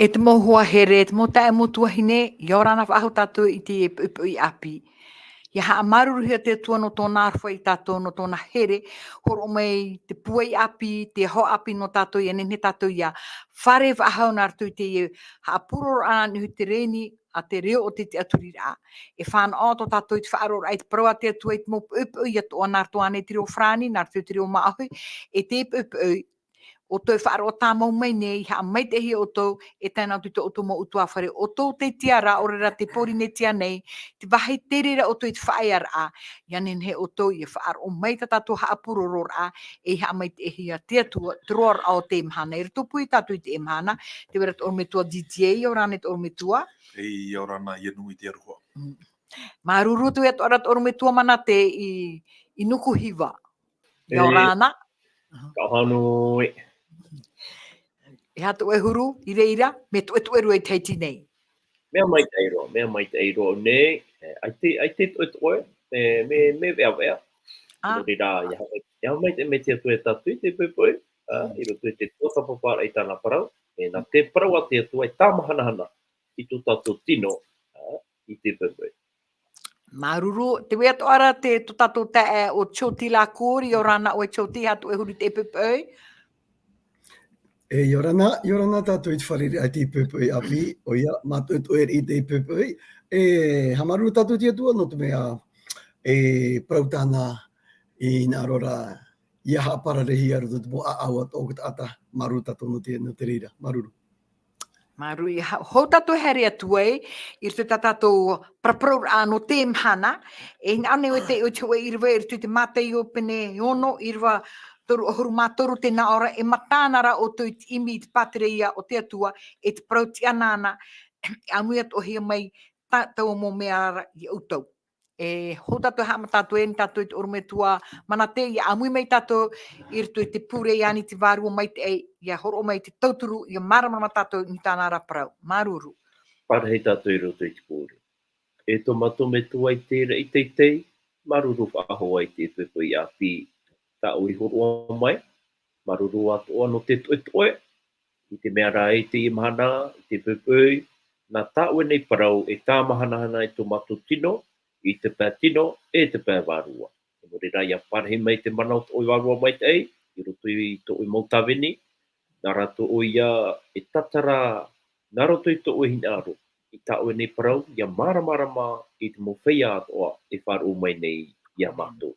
E te mohua here, te mo tae motua hine, i orana whahu tātou i te upu i api. Ia haa maruru hea te tua no tōna arwha i tātou no tōna here, horo mai te pua i api, te ho api no tātou ia nene tātou ia whare whahau nā ratu te iau, haa puroro ana nihu te reni, a te reo o te aturi rā. E whāna o tō tātou i te whaarora ai te proa te atua i te mopu upu i atua nā ratu ane te reo whrani, nā ratu te reo maahui, e te upu o tō whaaro o tā mau mai nei, ha mai te hi o tō, e tēnā tu tō o mo utua whare, o tō te tiara, o rera te pori ne tia nei, te wahi terera o tō i te whaear a, ianen he o tō i whaaro o mai ta tātou haa puroror a, e ha mai te hi a te atua, troar ao te mhana, e rito pui tātou i te mhana, te wera o me tua GTA, o rāne o me tua. Ei, o rāna i nui te aruha. Mā rurutu e torat o me tua mana te i nuku hiwa. I o rāna. Ka hanoi. E hatu e huru, i reira, me tu e rua i teiti nei. Mea mai te eiro nei, ai te toe, me vea vea. Ino rira, ia mai te me te atu e tatu i te pupui, i roto i te tuaka papara i tāna parau, e nā te parau a te atu e tāmahanahana i tō tātou tino i te pupui. Maruru, te wea toara te tō tātou tae o Choti la kōri, o rana o e Choti hatu e huru te pupui. E yorana tātou i te whariri ai te pupui api, o ia, mātou e i te pupui. E hamaru tātou tia tua, no te mea e prautana i nā rora ia hapararehi aru te mo aau at o ata maru tātou no te rira. Maruru. Marui, hou tātou here atua e, i te tātou prapraur no te mhana, e ane o te o te irwa, i te mātai o pene ono, irwa huru mātoru te naora, e matānara o tui te imi i te patereia o te atua, e te prauti anana, amui atu hia mai tātou mo mea i utau. E hou tātou hama tātou e, tātou i te orumetua mana te, ia amui mai tātou i rito i te pure i ani te vārua mai te ei, ia horo mai te tauturu, ia maramama tātou ni tāna raparau. Maruru. Parahei tātou i roto i te pure. E tō mato me tua i te maruru whahoa i te tupu i api tā ui horoa mai, maruru atoa no te toe, i te mea rā i te imahana, i te pupui, nā tā ue nei parau e tā mahanahana i tō mato tino, i te pā tino, e te pā wārua. E mori rā ia parahi mai te manau tō i wārua mai te ei, i roto i tō i mautawini, nā rā tō ia e tatara, nā roto i tō i hinaro, i tā ue nei parau, ia maramarama i te mowhia atoa e wharu mai nei ia mato.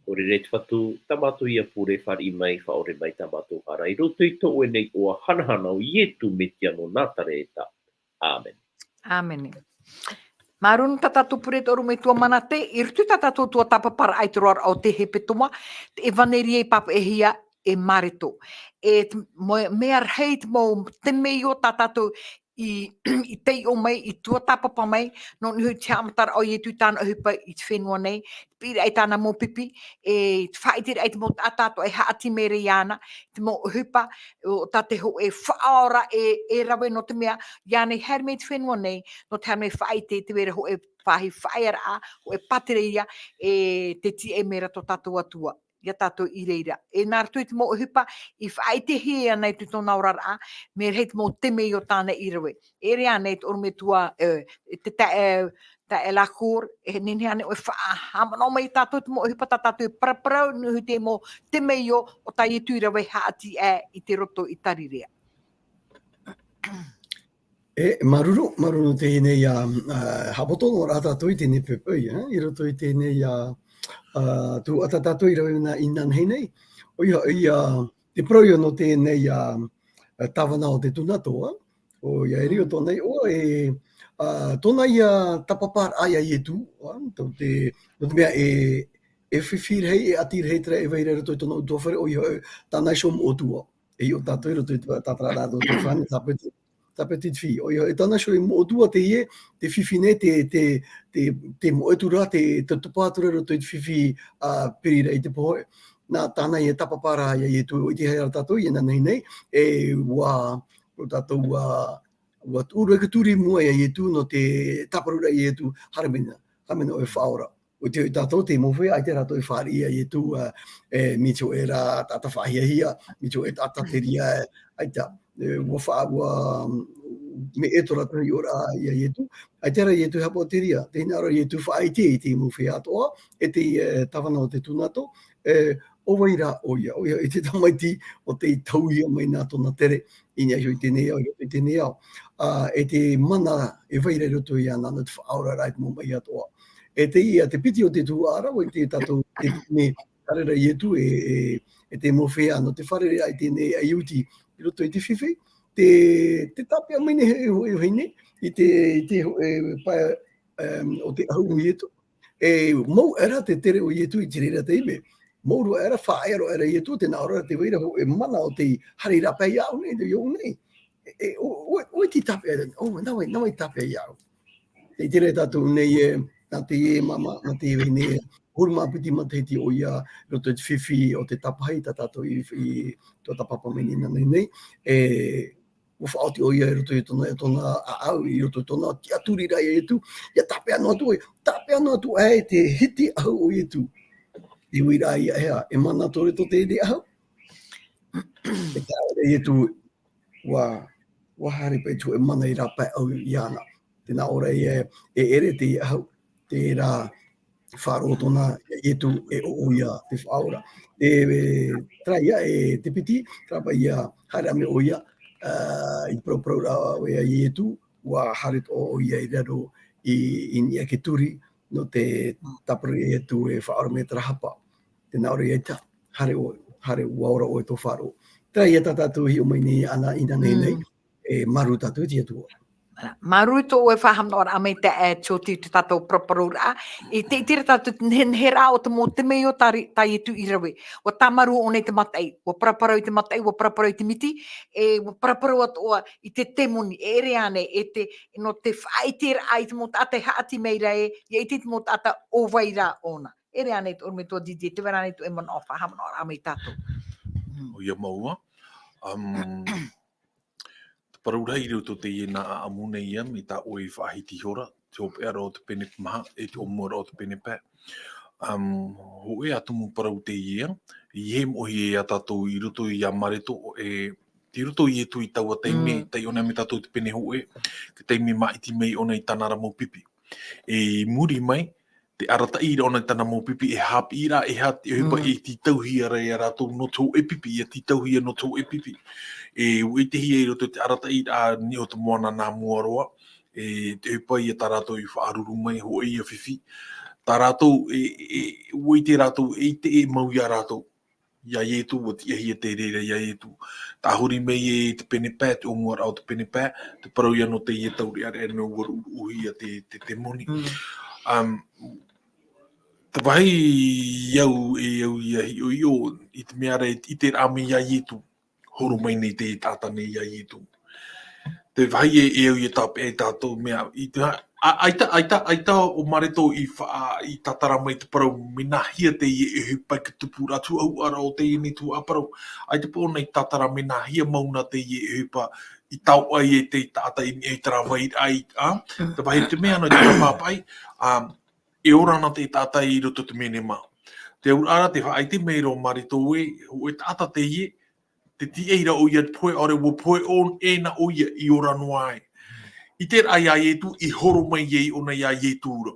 Ore re te whatu, tamatu ia pure whari mai, whaore mai tamatu hara. I roto i tō ue nei oa hanahana o ietu me te ano nātare e tā. Amen. Amen. Marunu tatatu pure te oru mai tua mana te, i rutu tatatu tua tapapara ai te roar au te hepe toma, te evaneri e papa e hia e mareto. E mea rei te mau te mei o tatatu i tei o mai, i tua tapapa mai, no nihu te amatara o ietu tāna hupa i te whenua nei, pire ai tāna mō pipi, e te whaitiri ai te mō tātāto e haati mere i ana, te mō hupa, o tate ho e whaora e rawe no te mea, iane her me te whenua nei, no te her me whaite te wera ho e whahi whaera a, ho e patereia, e te ti e mera to tātou atua. Ia tātou i reira. E nā ratu i te mō hupa, i whaite hea nei tu tōna orara a, me rei te mō teme i o tāna i rawe. E rea nei te orume tua, te tae la kōr, e nene ane o e whaahamano mai tātou te mō hupa tātou e paraparau, nuhu te mō teme i o tai e tu i rawe haati i te roto i tarirea. E maruru te nei hapotono rā tātou i tēnei pepui, i roto i tēnei tu atatato i rauna i nanhei nei. O ia te proio no tēnei tawana o te tunatoa, o ia e rio tōnei, o e tōna ia tapapar aia i e tū, no te mea e whiwhir hei, e atir hei tere e veire roto i tōna utuawhare, o ia tānai som o tua. E i o tātou i roto i tātara rātou te whane, tāpeti te whi. O ia e tānai som o tua te ie, te whiwhine, te moetura, te tupātura roto i te whiwhi perira i te pohoe. Nā tānai e tapapara aia i e tū, o i te hei ara tātou, i nanei nei, e ua tātou ua ureka mua i e tū no te taparura i e tū haramena o e whaora. O te tātou te mowhai, ai te rato i whāri i e tū mito e rā tata whahia hia, mito e tata te ria ai ta. Ua me e tora tahi ora ia ietu. Ai tera ietu hapo teria, te inara ietu whaite i te imu whi atoa, e te tawana o te tunato, o waira oia i te tamaiti o te tauhia mai nā tona tere, i nia i tēnei au, i tēnei au. E te mana e waira roto i ana, te whaora rai mo mai atoa. E te ia, te piti o te tuara, o i te tatou, te me karera ietu e te mowhea no te whare ai tēnei ai uti i roto i te whiwhi, te tapia mai ne he hoine, i te pae o te ahu ietu. E mau era te tere o ietu i te reira te ime. Mauro era whaero era ietu te naora te weira ho e mana o te hari rapa iau nei, te iau nei. O te tapia, nawai tapia iau. Te tere tātou nei e, nā te e mama, nā te e nei e, huruma piti mateti o ia, roto te whiwhi o te tapahai, tā tātou i tō tapapa menina nei, o whaoti o ia roto i tōna au, i roto i tōna tia turi rai e tu, ia tape anu atu e te hiti au o i tu. Te wira ia hea, e mana tore to te ere au. E tāore i tu, wa hari pai tu e mana i rapa au i ana. Tēnā ora e ere te au, te rā wharo tōna i tu e o ia te whaora. Traia e te piti, trapa ia haere ame o ia, i prau rā o ia i tu, wa harit o ia i raro i nia ke turi no te tapari e tu e whaora me trahapa. Tēnā ora i ta, hare waora o e tō wharo. Traia tātou hi o mai ni ana ina nei, e maru tātou tia tua. Maru to o e whahamna ora ame te e tōti te tātou proparura. I te itira tātou he rā o te mō te mei o tai e tu i rawe. O tamaru o nei te matai. O praparau i te matai, o praparau i te miti. E o praparau atoa i te temoni. E ere ane, no te whaitera ai te mō tātai haati meira e, i te mō tāta o waira ona. Ere ane o me tō didi, te wera ane tō e mana o whahamna ora ame tātou. O ia maua. Paraurai roto te iena a amune ia me ta oi whahiti hora, te ope ara o te pene maha, e te omura o te pene pē. Ho e atumu parau te ia, i he mohi e a tātou i roto i a mareto, te roto i e tu i taua teime, tei ona me tātou te pene ho e, ke teime maiti mei ona i tanara mō pipi. E muri mai, te arata ira ona i tana mō pipi e hapi ira, e hati e hupa e ti tauhia rai a rātou no tō e pipi, e ti tauhia no tō e pipi. E ui te hia i roto te arata ira ni o te moana nā muaroa, e te hupa i a tā rātou i whaaruru mai ho e ia whiwhi. Tā rātou, ui te rātou, e te e mau i a rātou. Ia ietu, o ti ahia te reira ia ietu. Tā huri mei e te pene pē, te omuara o te pene pē, te parau ia no te ia tauri are no waru uhi a te moni. Te wahi iau e au ia hi o i te meara i te rame ia ietu. Horo mai nei te tātane ia ietu. Te wahi e au i tape e tātou mea. Aita o mareto i tatara mai te parau minahia te i e hupai ki tupu ratu au ara o te ine tu aparau. Aita po nei tatara minahia mauna te i e hupa i tau ai e te tāta i e tarawai ai. Te wahi te mea no i te papai. E orana te tāta i roto te mene mā. Te urara te whaite mei ro marito o e tāta te ie, te ti eira o ia poe ore wo poe on e na o ia i orano ai. I te rai ai e tu i horo mai ei ona ia i e tūra.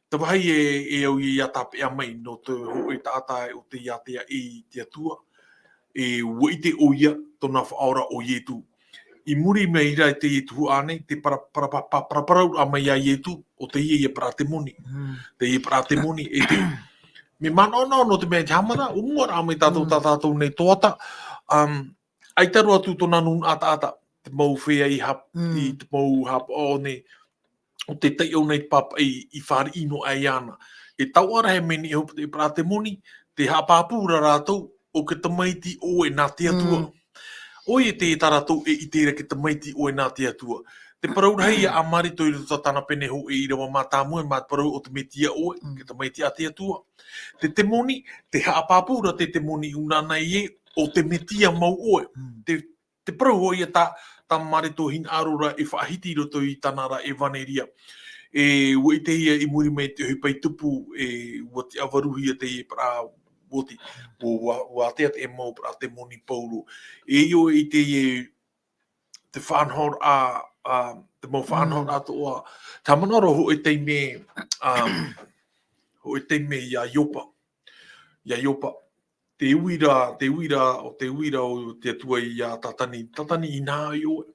Te wahi e au i a tape a mai no te ho e tāta o te iatea i te atua. E wo i te o ia tona whaora o i e tu. I muri me ira te i tu ane, te paraparau a mai a i e tu, o te i e parate moni. Te i parate moni e te... Me mana no te mea te hamara, umara a mai tātou nei toata. Aitaru atu tōna nun ata, te mau whea i hap, i te mau hap o ne, o te tei o nei papa i whare ino ai ana. E tauara he meni e hopa te parate moni, te hapapura rātou, o ke tamaiti o e nā te atua. Oi e te taratou e i tēra ke tamaiti o e nā te atua. Te paraurahei a marito i ruta tāna pene ho e irawa mātāmu e mātparau o te metia oe, ke tamaiti a te atua. Te temoni, te haapapura te temoni unana i e, o te metia mau oe. Te parau hoi e tā marito hin arura e whaahiti roto i tanara e vaneria. E ua i te hia i muri mei te hupai tupu e ua te avaruhia te e para woti. Ua te e mau para te moni pauru. E io i te whanhor a te mau whaanhora atoa. Tā manoro ho e teime, ho e teime ia iopa. Ia iopa. Te uira o te atua i a tatani i nā i oe.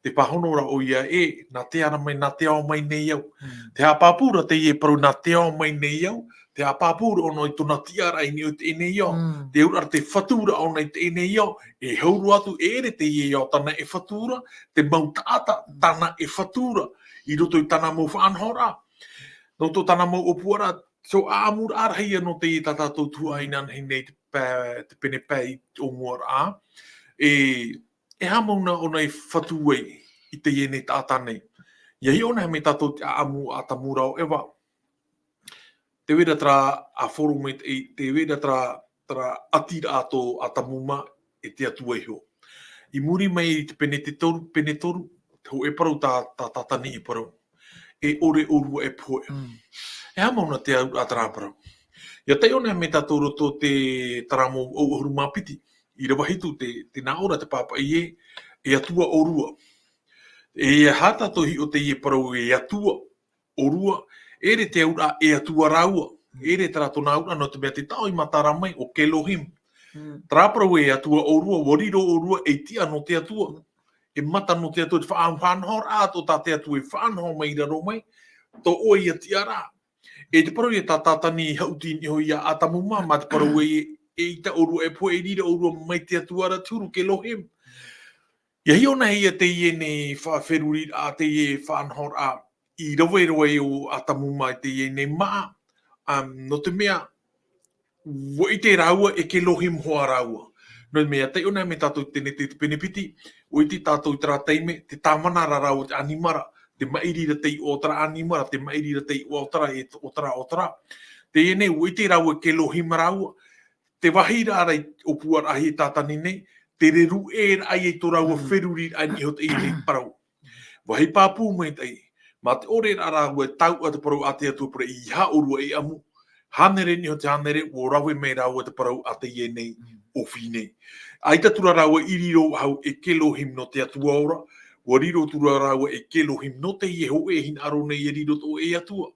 Te pahonora o ia nā te ara mai, nā te ao mai nei au. Te hapapura te parau nā te ao mai nei au. Te hapapura ono i tona tiara i ni o te nei au. Te urara te whatura ono i te nei au. E hauru atu ere te au tana e whatura. Te mautata tana e whatura. I roto i tana mau whaanhora. No to tana mau opuara. So aamur arhia no te tatatou tuainan hei nei te pene pai o muara. E hamauna ona i whatua i te iene tātanei. Ia hi ona me tatou te aamu a tamura o ewa. Te wera tra a forumet te wera tra atira ato a tamuma e te atua iho. I muri mai i te pene toru, te ho e parau tā tātani i parau. E ore orua e poe. E hamauna te au a taraparau. Ia te ona me tatou roto te taramo o hurumapiti. I rewa hitu te naora te papa e atua orua. E hata tohi o te parau e atua orua. Ere te aura e atua raua. Ere tera tona aura no te mea te tau i matara mai o Kelohim. Traparau e atua orua, wariro orua e tia no te atua. E mata no te atua te whaanhor ato ta te atua e whaanhor mai raro mai. To o ia tiara. E te parau e tā tātani hauti ni hoi a atamuma ma te parau e ita orua e poe e rira orua mai te atuara turu Kelohim. Ia hi ona hia te iene whawheruri a te ie whaanhor a i rawe o atamuma i te iene maa. No te mea, wa i te raua e Kelohim hoa raua. No te mea, te ona me tātou tene te penepiti, o i te tātou i tera teime, te tāmanara raua te animara, te mairira te i o tera animara, te mairira te i o tera e o tera. Te iene, o i te raua e Kelohim raua, te wahira arai o puara ahi tātani nei, te reru e ai e tō raua wheruri ai ni hot e nei parau. Wahi pāpū mai tei, ma te ore raua e tau a te parau a te atua pare i ha orua e amu. Hanere ni hot hanere, o rawe mei raua te parau a te ie nei o whine. Ai tatura raua i riro hau e Kelohim no te atua ora, o riro tura raua e Kelohim no te ie ho e hin aro nei e riro to e atua.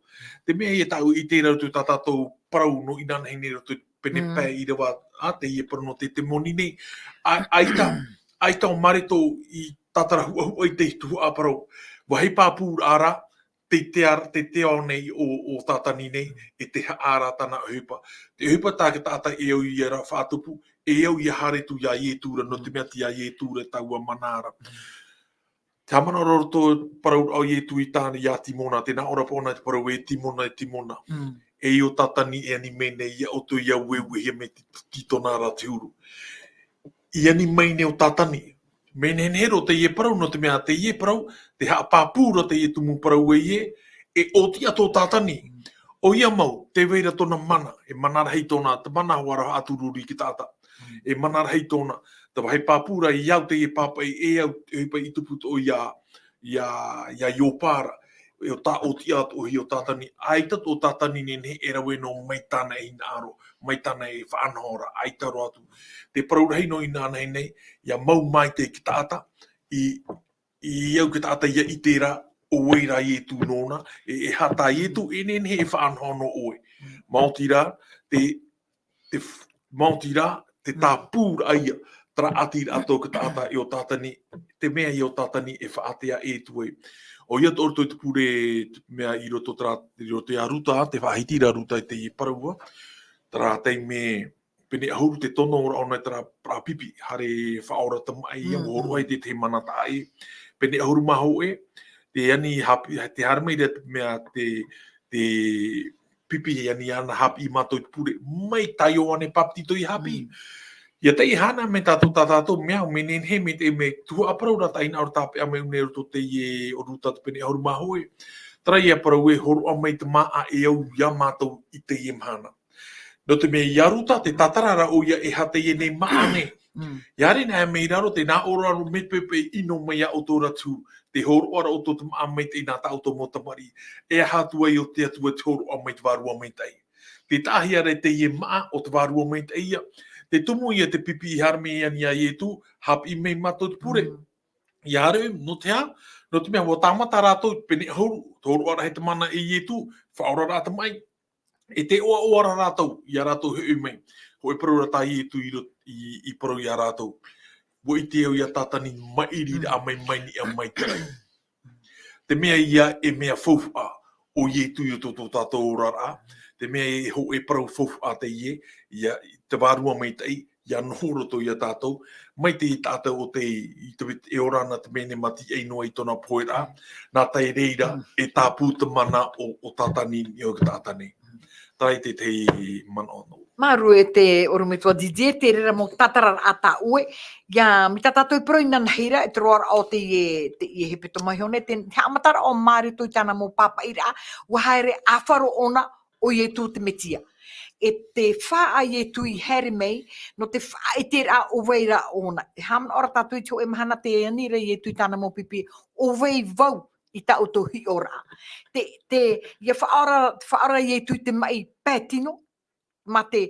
Te mea e tau i te rau tu tātou parau no inana hei nei roto pene pai i rewa a te ie parano te moni nei. Aita o mareto i tatarahu ai te hitu a parau. Wahi pāpūra ara, te teo nei o tātani nei, e te ara tana hupa. Te hupa tā ke tātai e au i ara whātupu, e au i haretu ia ietūra, no te mea ti ia ietūra taua manara. Te hamana roroto parau au ietu i tāna ia timona, tēnā ora pōna te parau e timona. E o tatani e ani mene ia o tu ia wewe hia me ti tona ra te uru. I ani mene o tatani. Mene hero te ie parau no te mea te ie parau, te haa pāpūra te ie tumu parau e o ti ato tatani. O ia mau, te weira tona mana, e manara hei tona, te mana wara atururi ki tata. E manara hei tona, te wahi pāpūra i au te ie pāpai e au i tuputo o ia iopara. E o tā o ti atu o tātani, aitat o tātani ne e rawe no maitana e aro, maitana e whaanhora, aitaro atu. Te paraurahi no i nāna nei, ia mau mai te ki tāta, i au ki tāta ia i tērā, o weira i e tū nōna, e hata i e tū, e nene e whaanhono oe. Mautira, te tā pūra aia, tra atira ato ki tāta i o tātani, te mea i o tātani e whaatea e tūe. O ia tō te pure mea i roto i a ruta, te whahitira ruta i te i paraua. Tara te me pene ahuru te tono ora ona tara prapipi, hare whaora ta mai, o roa i te manata e. Pene ahuru maho e, te ani hapi, te harmei mea te pipi e ani ana hapi i mato i pure, mai tai o ane paptito i hapi. Ia te hana me tātou mea o menen he me te me tua aparau rata ina ora tāpe a me une roto te ie o ruta te pene ahuru maho e. Tara ia aparau e horo a mai te maa e au ia mātou i te ie mhana. No te mea ia ruta te tatarara o ia e ha te ie nei maa ne. Iare nā mei raro te nā ora aro me pepe ino mai a o tō ratu. Te horo ora o tō te maa mai te ina ta o tō motamari. E hātua i o te atua te horo a mai te varua mai te ia. Te tahi are te ie maa o te varua mai te ia. Te tumu ia te pipi i harme i ania i e tu, hapi mei mato te pure. Ia re, no te ha, no te mea, wa tāmata rātou, pene hauru, tōru ara he te mana e ietu, whaora rāta mai, e te oa oara rātou, ia rātou hui mai, ho e paru rata ietu i paru ia rātou, wo i te au ia tātani mairi a mai ni a mai te ai. Te mea ia e mea faufa o ietu i o tō tātou rara, te mea e ho e parau faufa te ie, ia te wārua mai te ai, ia nohoroto ia tātou, mai te tātou o te e orana te mene mati e noa i tōna poera, nā tai reira e tāpū te mana o tātani i o tātani. Tai te mana o no. Maru e te orumetua DJ, te rera mo tatara ata ue, ia mi tātou i pro ina nahira, e te roara o te i he peto mai hone, te amatara o Māori tui tāna mo papa ira, ua haere awharo ona o i e tū te metia. E te wha a i e tui here mei, no te wha e te rā o weira ona. E hamana ora tātou i tō e mahana te anira i e tui tāna mo pipi, o wei vau i ta o hi ora. Ia whaora i e tui te mai pētino, ma te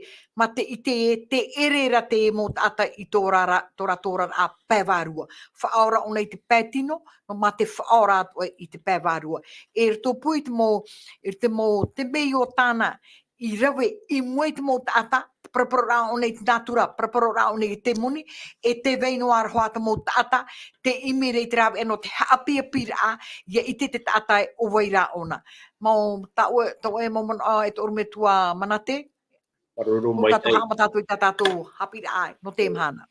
i te erera te mo tata i tora a pēwarua. Whaora ona i te pētino, no ma te whaora i te pēwarua. E rito pui te mei o tāna i rawe i mui te mo tata, praparora ona i te natura, praparora ona i te muni, e te veino arahoata mo tata, te imere i te rawe, no te hapia pira, ia i te tata o waira ona. Mau tau e momona e te orumetua manate, Paroro o mai tātou tai. hama tātou i tātou hapira ai, no te mhana.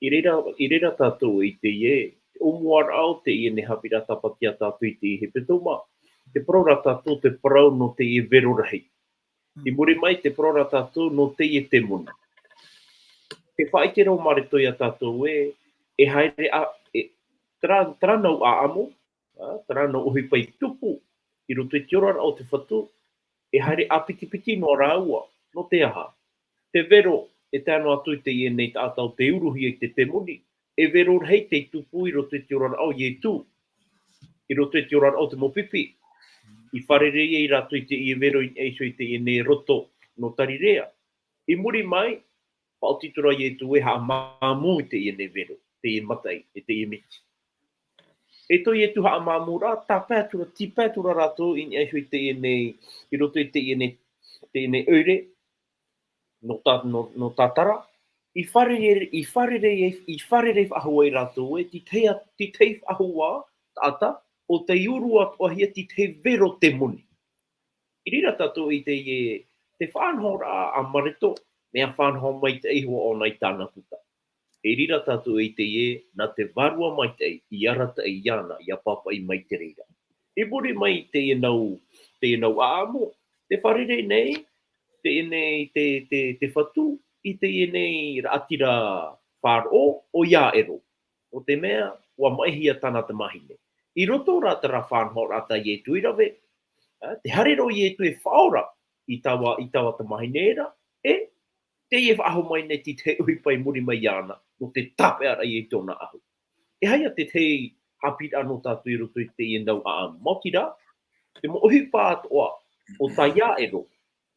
I reira tātou i te ie, o muar au te ie ne hapira tapatia tātou i te ie he petoma. Te prora tātou te parau no te ie vero rahi. I muri mai te prora tātou no te ie te muna. Te whaitero marito ia tātou e haere tranau a amo, tranau ohi pai tupu, i roto i te orara o te whatu, e haere a piti no rāua, no te aha. Te vero e tāno atu i te ie nei tātau te uruhi i te muni, e vero hei te tupu i roto i te orara au i tū, i roto i te orara au te mopipi, i wharere i rato i te ie vero i eiso i te ie nei roto no tarirea. I muri mai, pautitura i tu e ha māmu i te ie nei vero, te ie matai, e te ie miti. E to i tu ha māmu rā, tā pētura, ti pētura rato i eiso i te ie nei, i roto i te ie nei eure, no tātara, i wharere ahua i rato e, ti tei ahua, tata, o te urua o hia ti te vero te muni. I rira tātou i te whanhora a marito, mea whanhora mai te ihua o nei tāna puta. I rira tātou i te na te varua mai te i arata i ana, i a papa i mai te reira. I muri mai te nau amo, te wharere nei, te whatu, i te nei atira whāro o ia ero. O te mea, ua maihia tāna te mahine. I roto rata ra whanhora ata i e tuirawe, te harero i e tu e whaora i tawa te mahine era, e te e whaaho mai nei ti te uipai muri mai ana, no te tape ara i e tōna ahu. E haia te hapit anō tātou i roto i te i nau a amu. Mauti rā, te mo uhipa atoa o ta ia ero,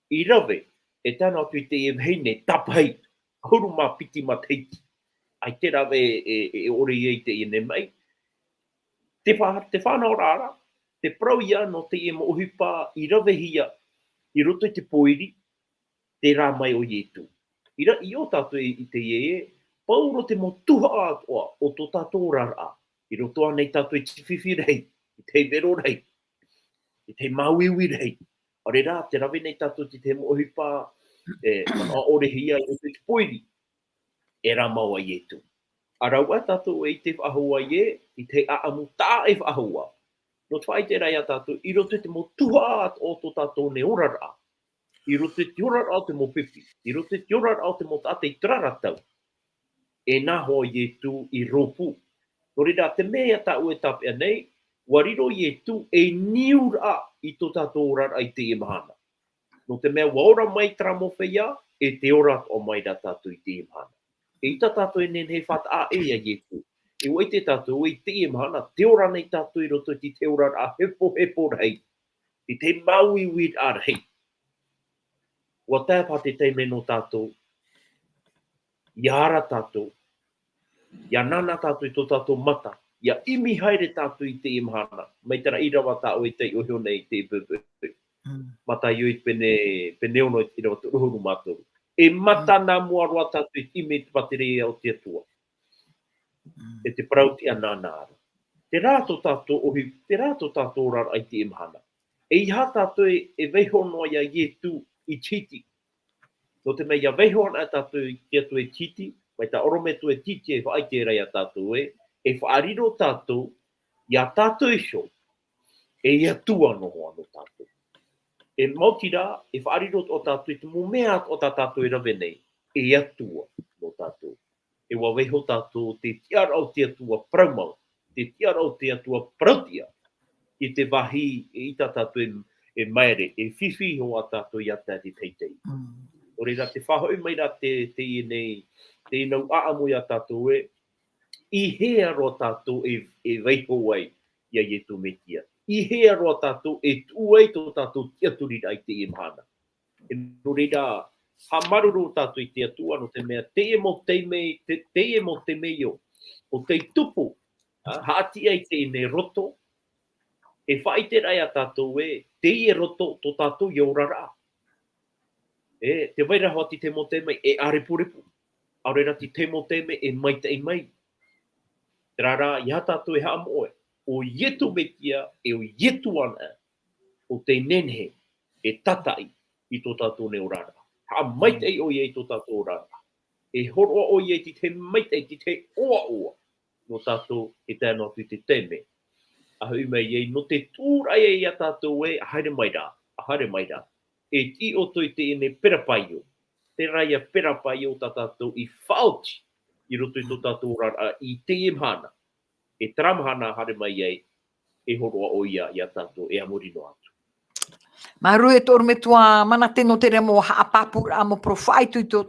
i rawe, e tāna atu i te e heine tapai, huru mā piti mā teiti. Ai te rawe e ore i te i ne mai. Te whanau rāra, te prau ia no te e mo uhipa i rawe hia, i roto i te poiri, te rā mai o ietu. I o tātou i te ie, pauro te mo tuha atoa o tō tātou rara, i roto anei tātou i tiwhiwhi rei, i te vero rei, i te mauiwi rei. Ore rā, te rawe nei tātou te te mo uhipa, mana ore hia i roto i te poiri, e rā maua ietu. Araua tātou e te whahua i te aamu tā e whahua. No twai te rai a tātou, i roto te mo tuha o tō tātou ne orara. I roto te orara o te mo pipi. I roto te orara o te mo tāte i traratau. E naho i tu i ropu. No rira, te mea tā ue tapea nei, wariro i tu e niura i tō tātou orara i te imahana. No te mea waora mai tramo whea, e te ora o mai da tātou i te imahana. E ita tātou e nen he whata a e a ietu. E wai te tātou i te imahana, te ora nei tātou i roto i te ora a hepo rei. I te maui wid a rei. Wa tāpā te teime no tātou, i ara tātou, i anana tātou i tō tātou mata, Ia imi haere tātou I te imahana. Mai tera irawa tāo I te ohio nei te pupu. Mata ioi pene ono I te rawa tu uhuru mātou. E mata nā mua roa tātou I ime te paterea o te atua. E te parauti ana nāra. Te rātou tātou ohi, te rātou tātou rara ai te imahana. E iha tātou e veihonoa ia ietu I titi. No te mea ia veihonoa tātou I ietu e titi, mai ta orome tu e titi e whaai te reia tātou e whaariro tātou, ia tātou e sho, e ia tua noho ano tātou. E mauti rā, e whaariro o tātou, te mumea o tātou I rawe nei, e ia tua no tātou. E wa weho tātou te tiara o te atua praumau, te tiara o te atua prautia, I te wahi e ita tātou e maere, e whiwhi ho a tātou I ata te teitei. O reira te whahoi mai rā te nei, te inau aamu I a tātou I hea roa tātou e weiho ai ia ietu me tia. I hea roa tātou e tuai tō tātou tiaturira I te imahana. E no reira, ha maruru tātou I te atua no te mea, te e mo te meo, o te tupu, haati ai te ne roto, e whai te rai a tātou te e roto tō tātou I aurara. Te waira hoati te mo te mai e arepurepu. Aurera ti te mo te me e mai te mai. Rara, ia tātou e haa moe, o ietu metia e o ietu ana, o te nenhe e tatai I tō tātou ne orara. Ha maitei o iei tō tātou orara. E horoa o iei ti te maitei, ti te oa no tātou e tēnā tu te teme. A hui mai iei, no te tūrai e ia tātou a haere mai rā. E ti o toi te ene perapaio. Te raia perapaio tā tātou I whauti. I roto I tō tātou rara I te imahana. E tramahana hare mai ei, e horoa o ia tātou e amorino atu. Maru e tōru me tua mana teno te remo haapapura amo profaitu I tō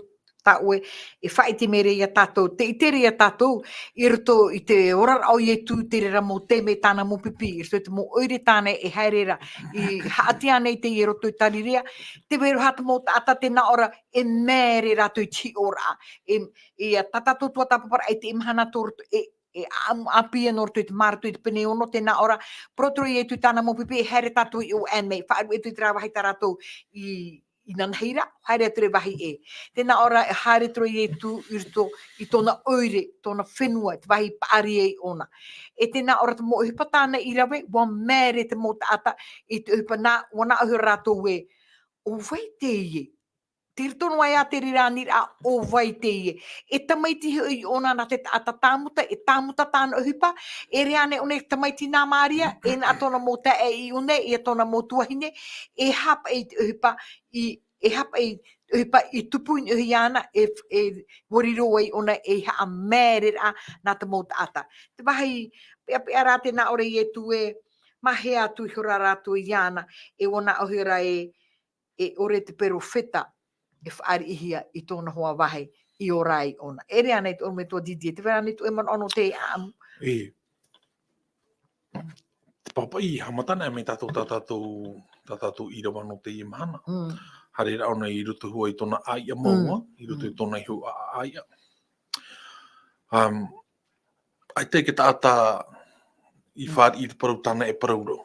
tāue e whai te mere ia tātou. Te itere ia tātou, I roto I te orara au I tū te rera mo te me tāna mo pipi. I roto te mo oire tāne e haerera. I haatia nei te I roto I tarirea. Te veru hata mo ata te na ora e mere rato I ti ora. E tatato tua tapapara e te imahana tō roto e api no te martu te pene ono te na ora protro I tu tāna mo pipi e haere tātou I o anmei. Whaaru e tu te rawa hei tāratou I nanheira, haere atu re wahi e. Tēnā ora e haere tro I tu I tōna oire, tōna whenua, te wahi paari e ona. E tēnā ora te mo uhipa tāna I rawe, wa mere te mo taata I te uhipa nā, wana ahu rātou e, o vai te ie. Te ritono ai a te rirani a o vai te ie. E tamaiti hui ona na te taata tāmuta, e tāmuta tāna uhipa, e reane one tamaiti nā māria, e nā tōna mo ta e I une, e tōna mo tuahine, e hapa I te uhipa I tupu I uhi ana, e wariro ai ona e haa mere a nā te mo taata. Te wahi, pea rā te nā ore I tu e, mahe atu I hora rātou I ana, e ona ahura e ore te perofeta, e whaari ihia I tōna hoa wahe I orai ona. E rea nei tō me tō didi, te wera nei tō e man ono te amu. E. Te papai hamatana me tātou I rawa no te imahana. Hare rā ona I roto hua I tōna aia maua, I roto I tōna iho a aia. Ai te ke tāta I whaari I te parau tāna e parauro.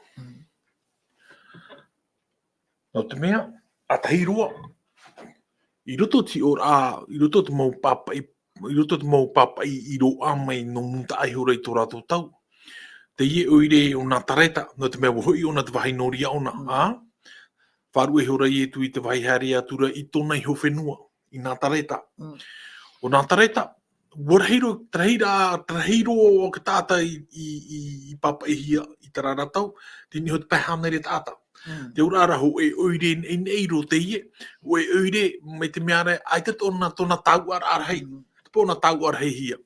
No te mea, a tahi roa. I roto ti ora, I roto te mau papai, I roa mai no muta ai hora I tō rātou tau. Te ie oire o nā tareta, no te mea wohoi o nā te wahi noria ona. Wharu e hora I tu I te wahi hare atura I tōna iho whenua, I nā tareta. O nā tareta, trahiro o ka tāta I papai hia I te rāratau, te niho te pahana re tāta. Te urara ho e oire nei ro te ie, o e oire me te meare, ai te tōna tāu arahei, te pōna tāu arahei hia.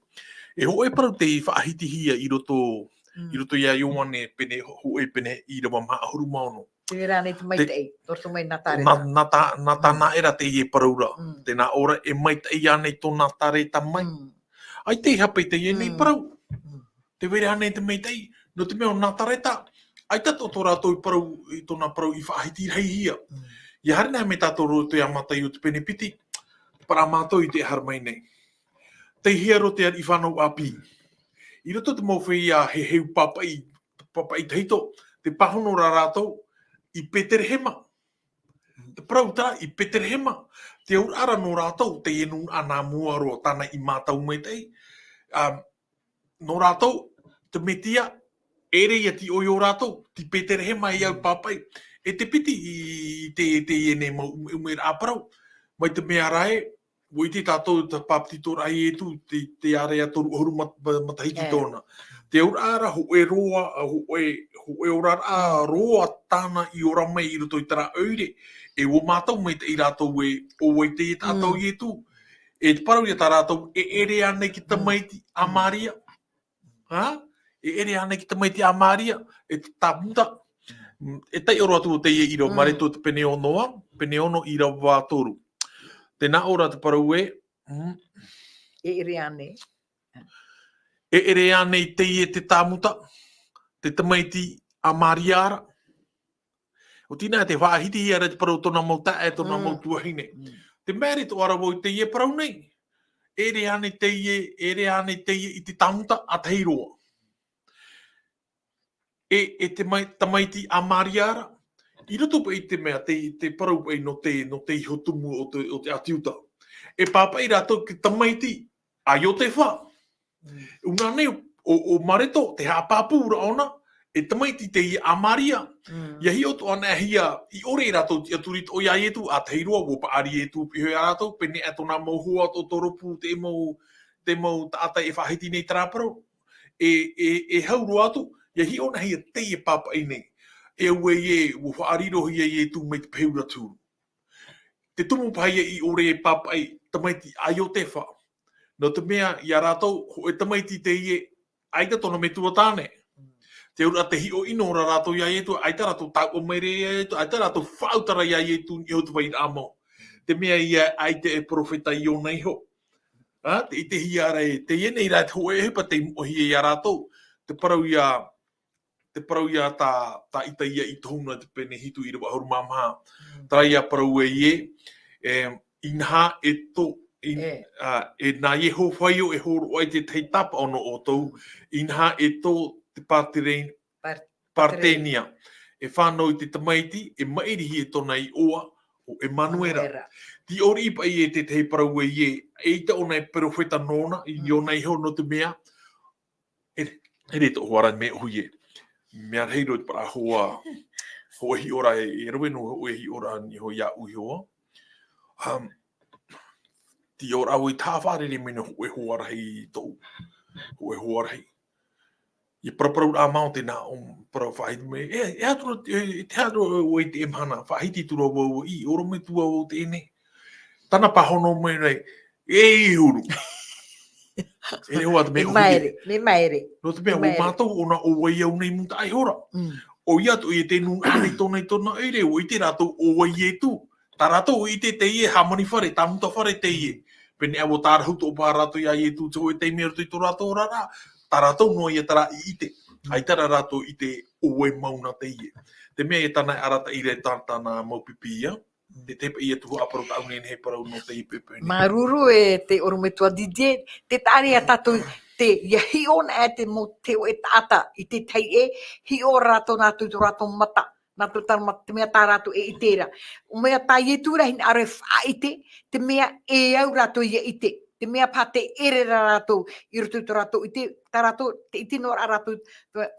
E ho e parau te whaahiti hia I roto ia Ioane pene, ho e pene I rawa maa horu maono. Te vera nei te maitei, torto mai nā tare. Nā tāna era te ie paraura, tēnā ora e maitei anei tōna tareta mai. Ai te hape te ie nei parau, te vera nei te maitei, no te mea o nā tareta, ai tato tō rātou I tōna parau I whaahiti rei hia. I hare nei me tātou roto I amatai o te pene piti, para mātou I te harmai nei. Te hia ro te ar I whanau api. I roto te mawhi a he heu papai teito, te pahono ra rātou, I Peterhema. Te prautara I Peterhema. Te urara no rātou, te enu ana mua roa tana I mātau mai tei. No rātou, te metia, ere ia ti oi o rātou, ti Peterhema I au papai. E te piti I te ene umera aparau. Mai te mea rae, o I te tātou te papititora ai e tu, te are a toru oru matahiki tōna. Te urara ho e roa, ho e orara roa tāna I ora mai I roto I tara aure. E o mātou mai te I rātou o te I tātou I e tu. E te parau I tā rātou, e ere anei ki tamaiti a Maria. E ere anei ki tamaiti a Maria. E te tamuta. E tai oro atu o te I iro mareto te pene onoa, pene ono I ra wātoru. Tēnā ora te parau e ere ane. E ere anei te I e te tamuta, te tamaiti a Mariara. O tina te whaahiti I ara te parau tona mau tae, tona mau tuahine. Te mere to ara woi te I e parau nei. Ere anei te I te tamuta a te hiroa. E te tamaiti a Mariara. I roto pa I te mea, te parau pa I no te iho tumu o te atiuta. E pāpai rātou ki tamaiti a yo te wha. Una nei o mareto, te hāpāpūra ona, e tamaiti te I a Maria. Ia hi o to ana hia, I ore rātou ti aturit o ia etu, a te hiroa, wo pa ari etu piho ia rātou, pene ato nā mauhua o toropu, te mau tāta e whahiti nei taraparo. E hauru atu, ia hi ona hia te I pāpai nei. E ue e, wo whaariro hia e tu me te peura tūru. Te tumu paia I ore e papai tamaiti ai o te wha. No te mea, ia rātou, ho e tamaiti te I e, aita tona me tua tāne. Te ura te hi o ino ora rātou ia e tu, aita rātou tau o meire ia e tu, aita rātou whautara ia e tu, I o tu vai rāmo. Te mea ia, aite e profeta I o nei ho. Te I te hi ara e, te iene I rā te ho e hepa te o hi e ia rātou. Te parau ia tā ita ia I tohuna te pene hitu I rewa horu mamaha. Tā ia parau e inha e to, e nā Ieho whaio e horo ai te tapa ono o tau, inha e to te Partenia. E whānau I te tamaiti, e mairihi e tona I oa o Emanuera. Ti ori ipa I e te parau e ita ona e profeta nona, I ona I ho no te mea, e re to hoara me hui e. Mea reiro te para hoa hi ora e roweno ho hi ora ni ho ia ui hoa. Ti ora ui tāwhare re mena ho e hoara hei tau. Ho e hoara hei. I paraparau a mao te nā para whahiti me. E atura te atura o I te emhana. Whahiti tura wau I oro me tua o te ene. Tana pahono me rei. E huru. E re hoa te me hui. Me maere. No te mea, o mātou ona o wai au nei muta ai hora. O ia tu I te nun ane tona I tona eire, o I te rātou o wai e tu. Tā rātou I te ie hamani whare, tā muta whare te ie. Pene awo tā rahuto o pā rātou ia e tu, tō e te mea rato I tō rātou rara. Tā rātou no ia tara I te. Ai tara rātou I te o wai mauna te ie. Te mea e tāna arata I re tāna maupipi ia. Te tepa ia tuhu aparo ta auneen he parau no te ipepe. Maruru e te orumetua Didier, te tāre a tātou te ia hi ona e te mo te o e tāta I te tei e, hi o rātou nātou tu rātou mata, nātou tāra mata, te mea tā rātou e itera. O mea tā i e tūra hin are whaite, te mea e au rātou ia ite. Te mea pā te ere rātou I rutu tu rātou ite, tā rātou te itino a rātou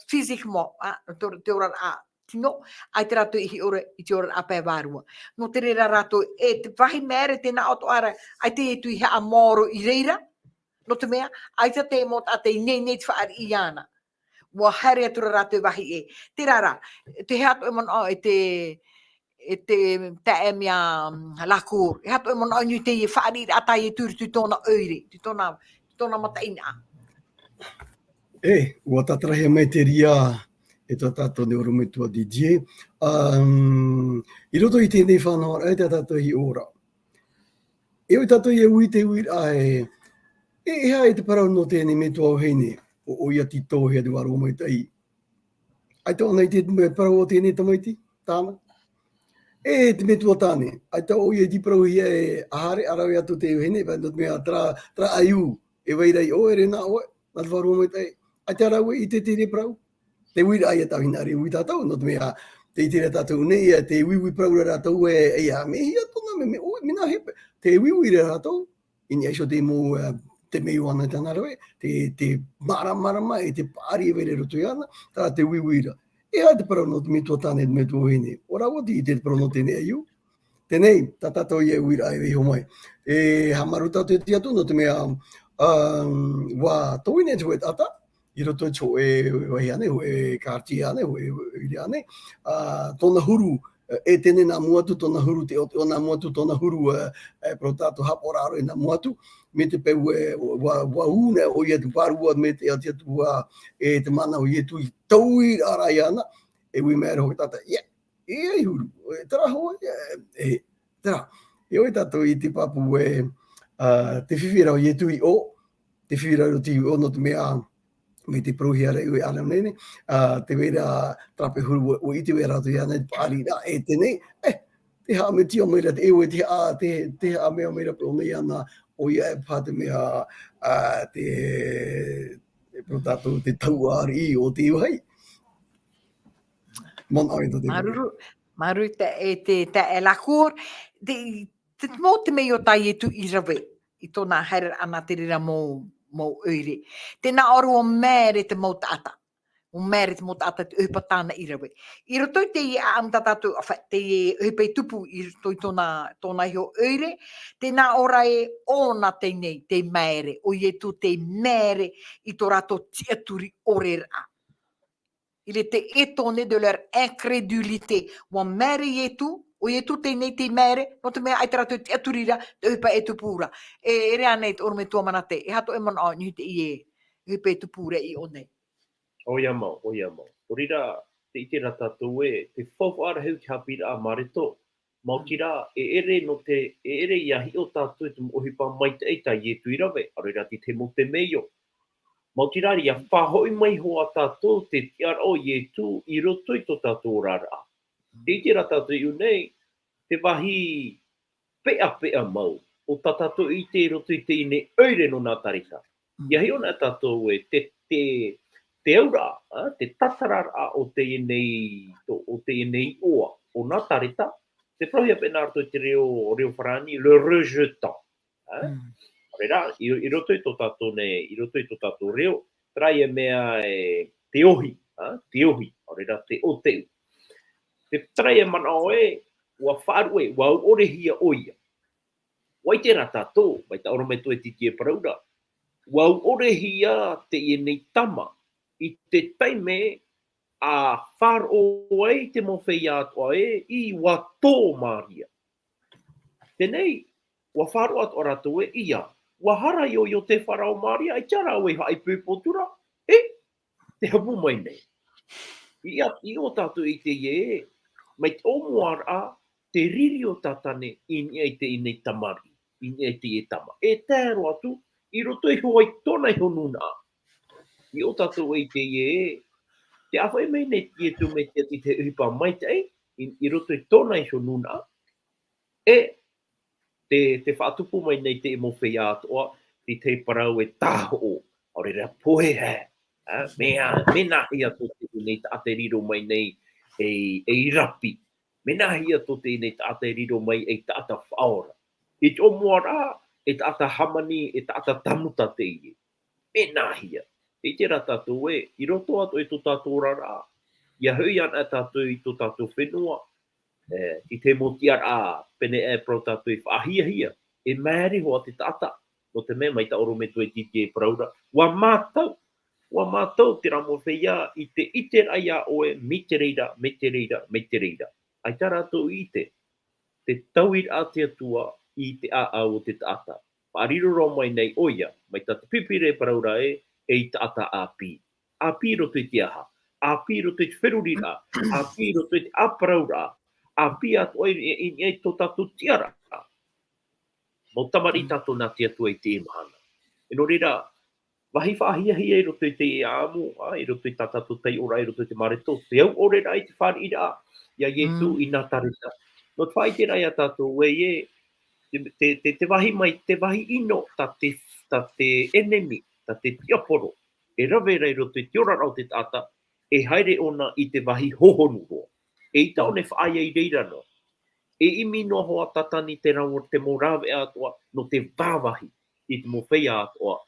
physic mo, te ora a tino, ai te rātou I ora I te ora a pē wārua. No te rera rātou e te wahi mere tēnā o to ara, ai te e tui hea moro I reira, no te mea, ai te mot a te nei te whaari I ana. Mua haere atura rātou wahi e. Te rara, te hea to e mana e te e mea lakur. E hato e mana o te e whaari atai e tūri tu tōna oire, tu tōna mataina. Ua tatarahia mai te ria e tō tātou ne orometua Didier. I roto I tēnei whanau ai te tātou hi ora. E oi tātou I ui te ui ai, e hea e te parau no tēnei me tō au heine, o ia ti tō hea te waro mai tai. Ai tō nei te me parau o tēnei tamaiti, tāna. E te me tua tāne, ai tō o ia ti parau hia e ahare arau atu te heine, vai no te mea tra aiu, e vai rei o ere nā oe, nā te waro mai tai. ai te rau I te tere prau. Te wira ai tau hina re ui tātou, no te mea te tere tātou nei, te wiwi prau re rātou me hia tona me mina hepe. Te wiwi re rātou, ini aisho te mō te meo ana tana roe, te marama te pāri e vere roto i ana, tā te wiwi ra. E hai te parau no te me tua tāne me tua hene. Ora wati I te parau no tēnei aiu. Tēnei, tā tātou I wira e ho mai. E hamaru tātou te atu no te mea wā tōine te hoe tāta, I roto tō wahi ane, e kārti ane, e iri ane, tōna huru, e tēne nā muatu, tōna huru, te o nā muatu, tōna huru, pro tātou haporaro e nā muatu, me te peu wa une, o ia tu pārua, me te ati atu e te mana o ia tu I taui arai ana, e ui mea roho tāta, e ai huru, e tera hoa, tera, e oi tātou I te papu te whiwhira o ia tu I o, te whiwhira o ti o no te mea, me te prohi are ui ana nene, te wera trape huru o I te wera tu ia nei pāri rā e tēnei, te haa me tio meira te ewe te haa mea meira pro nei ana o ia e pā te mea te pro tātou te tauari I o te iwahai. Mana ai to te Maruru te e lakur, te mō te mei o tai e tu I rawe, I tōna haere ana te rira mō oire. Tēnā oru o mere te mō tāta. O mere te mō tāta te uhipa tāna I rawe. I roto te I aamta tātou, te uhipa I tupu I roto I tōna hio oire, tēnā ora e ona tēnei te mere, o I tu te mere I tō rato tiaturi ore rā. Il était étonné de leur incrédulité. Wa mere I tu, o I tu tēnei te mere, no te mea ai te rato te aturira, te uhipa e tupura. E rea nei te orme tua mana te, e hato e mana o ni te I uhipa e tupura I o nei. O ia mau. Orira, te ite rā tātou te whawhara heu ki hapira a marito. Mau ki rā, e ere I ahi o tātou te ohipa mai te eita I tu I rawe, arera te mo te meio. Mau ki rā, ia whahoi mai hoa tātou te tiara o I tu I roto I tō tātou rara. Te ite rā tātou I unei, te wahi pea mau, o tātou I te roto I te ine oire no nā tarita. Ia hi ona tātou te aura, te tatarara o te inei oa, o nā tarita, te prohia pena rato te reo wharani, le rejetant. Rera, I roto I tō tātou nei, I roto I tō tātou reo, trai e mea te ohi, rera, te o teu. Te trai e mana o ua wharu ua orehia oia. Wai te rā tātou, mai ta ora mai tō titi e paraura, ua orehia te inei tama, I te taime a wharo ai te mowhei atua I wa tō maria. Tenei, wa wharo atua rato ia, wa hara yo te wharao maria, ai tiara oe hai pūpotura, te hapu mai nei. I o tātou I te mai te omuara, te riri o tātane I te inei tamari, I te tama. E tēro atu, I roto I hoa I tōna I honuna. I o tātou I te awhai mei nei tu me te uhipa mai te I roto I tōna I honuna. Te whaatupu mai nei te mowhei atoa, te parau e tāho, ore rea pohe he. Mena hia tō te nei te ate riro mai nei e rapi. Mena hia tō te nei te ate riro mai e te ata whaora. I te omuara, e te ata hamani, e te ata tamuta te I. Mena hia. I te rā tātou I roto atu e tō tātou rara. Ia hui ana tātou I tō tātou whenua. I te motiara pene pro tātou I whaahia. E mēri hoa te tata. No te mea mai ta oro me tue titi e praura. Wa mātau te ramo whea I te ite raia oe me te reira. Ai tā rātou I te tauir a te atua I te o te tata. Pariro ro mai nei oia, mai ta te pipire praura e te ata api. Api roto I te aha. Api roto I te wherurira. Api roto I te apraura. Api atu I tō tātou tiara. Mo tamari tātou nā te atua I te imahana. E no reira, wahi whaahia I roto I te āmu, I roto I tātou tei ora, I roto I te mareto. Te au ore rai te whaarira, ia tu I nā tarita. No te whai te rai a tātou te wahi mai, te wahi ino, ta te enemi, ta te tiaporo. E rawe rei roto te ora rau te tata, e haere ona i te wahi hohonu roa. E i taone whaia i reira no. E imi no hoa tatani te rau te morawe atoa no te wāwahi i te mowhea atoa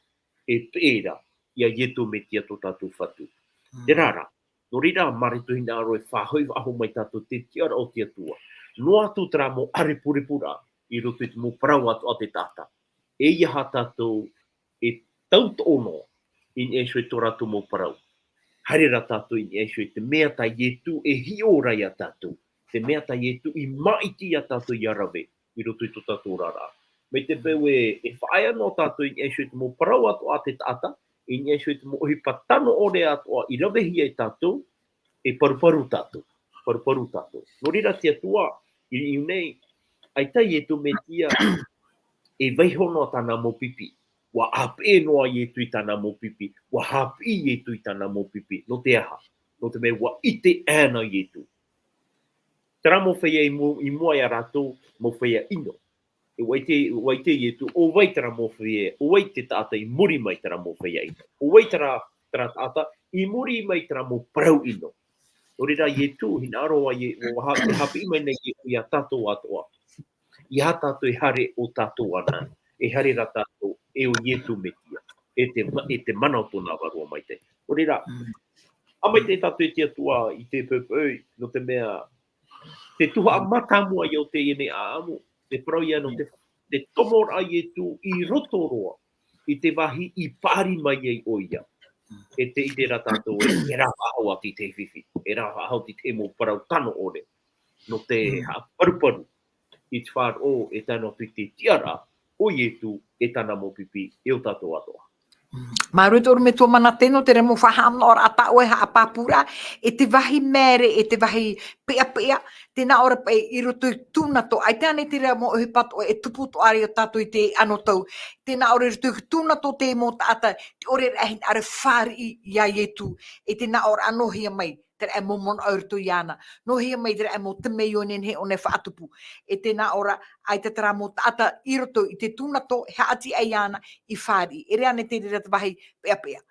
e pēra ia ietu me tia tō tātou whatu. Te rara, no rira marituhina aro e whahoi aho mai tātou te tiara o tia tua. No atu tera mo aripuripura i roto i te mo parau atu a te tata. E iaha tātou e tauto ono in esho i tō ratu mo parau. Harera tātou in esho i te mea tai etu e hiora ia tātou. Te mea tai etu i maiti ia tātou i arawe i roto i tō tātou rara. Me te peu e whaia no tātou in esho i te mo parau atu a te tata, in esho i te mo ohi patano ore atu i rawehia i tātou, e paruparu tātou. Paruparu tātou. No rira tia tua, i unei, ai tai etu me tia e vaihono tāna mo pipi. Wa ape noa i etu i tāna mo pipi. Wa hapi i etu i tāna mo pipi. No te aha. No te me wa ite āna i etu. Tera mo whaia i mua i a rātou, mo whaia ino. E waite i etu, o wai tera mo whaia, o wai te tata i muri mai tera mo whaia ino. O wai tera tata i muri mai tera mo parau ino. O rira i etu, hina aroa i hapi mai nei i a tātou atoa. I ha tātou e hare o tātou ana. E hare ra tātou e o ietu me tia. E te mana o tōna warua mai te. O rira, a mai te tātou e tia tua i te pēpēi, no te mea, te tuha a matamua i o te ene a amu, te parau ia no te tomora i etu i roto roa, i te wahi i pāri mai ei o ia. E te i te ra tātou e rā ahau ati te whiwhi, e rā ahau ti te mo parau tano ore, no te paruparu. I te whār o e tano tu te tiara o ietu e tana mo pipi e o tātou atoa. Maruto me tua mana teno te remo whaham ora ata oe ha apapura e te wahi mere e te wahi pea tēnā ora pai i roto i tūna to ai tēne te remo ohi pato e tupu to ari o tātou i te ano tau tēnā ora i roto i tūna to te mo tāta te ore rahin are whāri i a ietu e tēnā ora anohia mai te e momon aurtu iana. No hia mai te e mo te mei onen he one whaatupu. E tēnā ora ai te tera mo tāta i roto i te tūna to he ati ai ana i whāri. E rea ne te rira te wahi pea.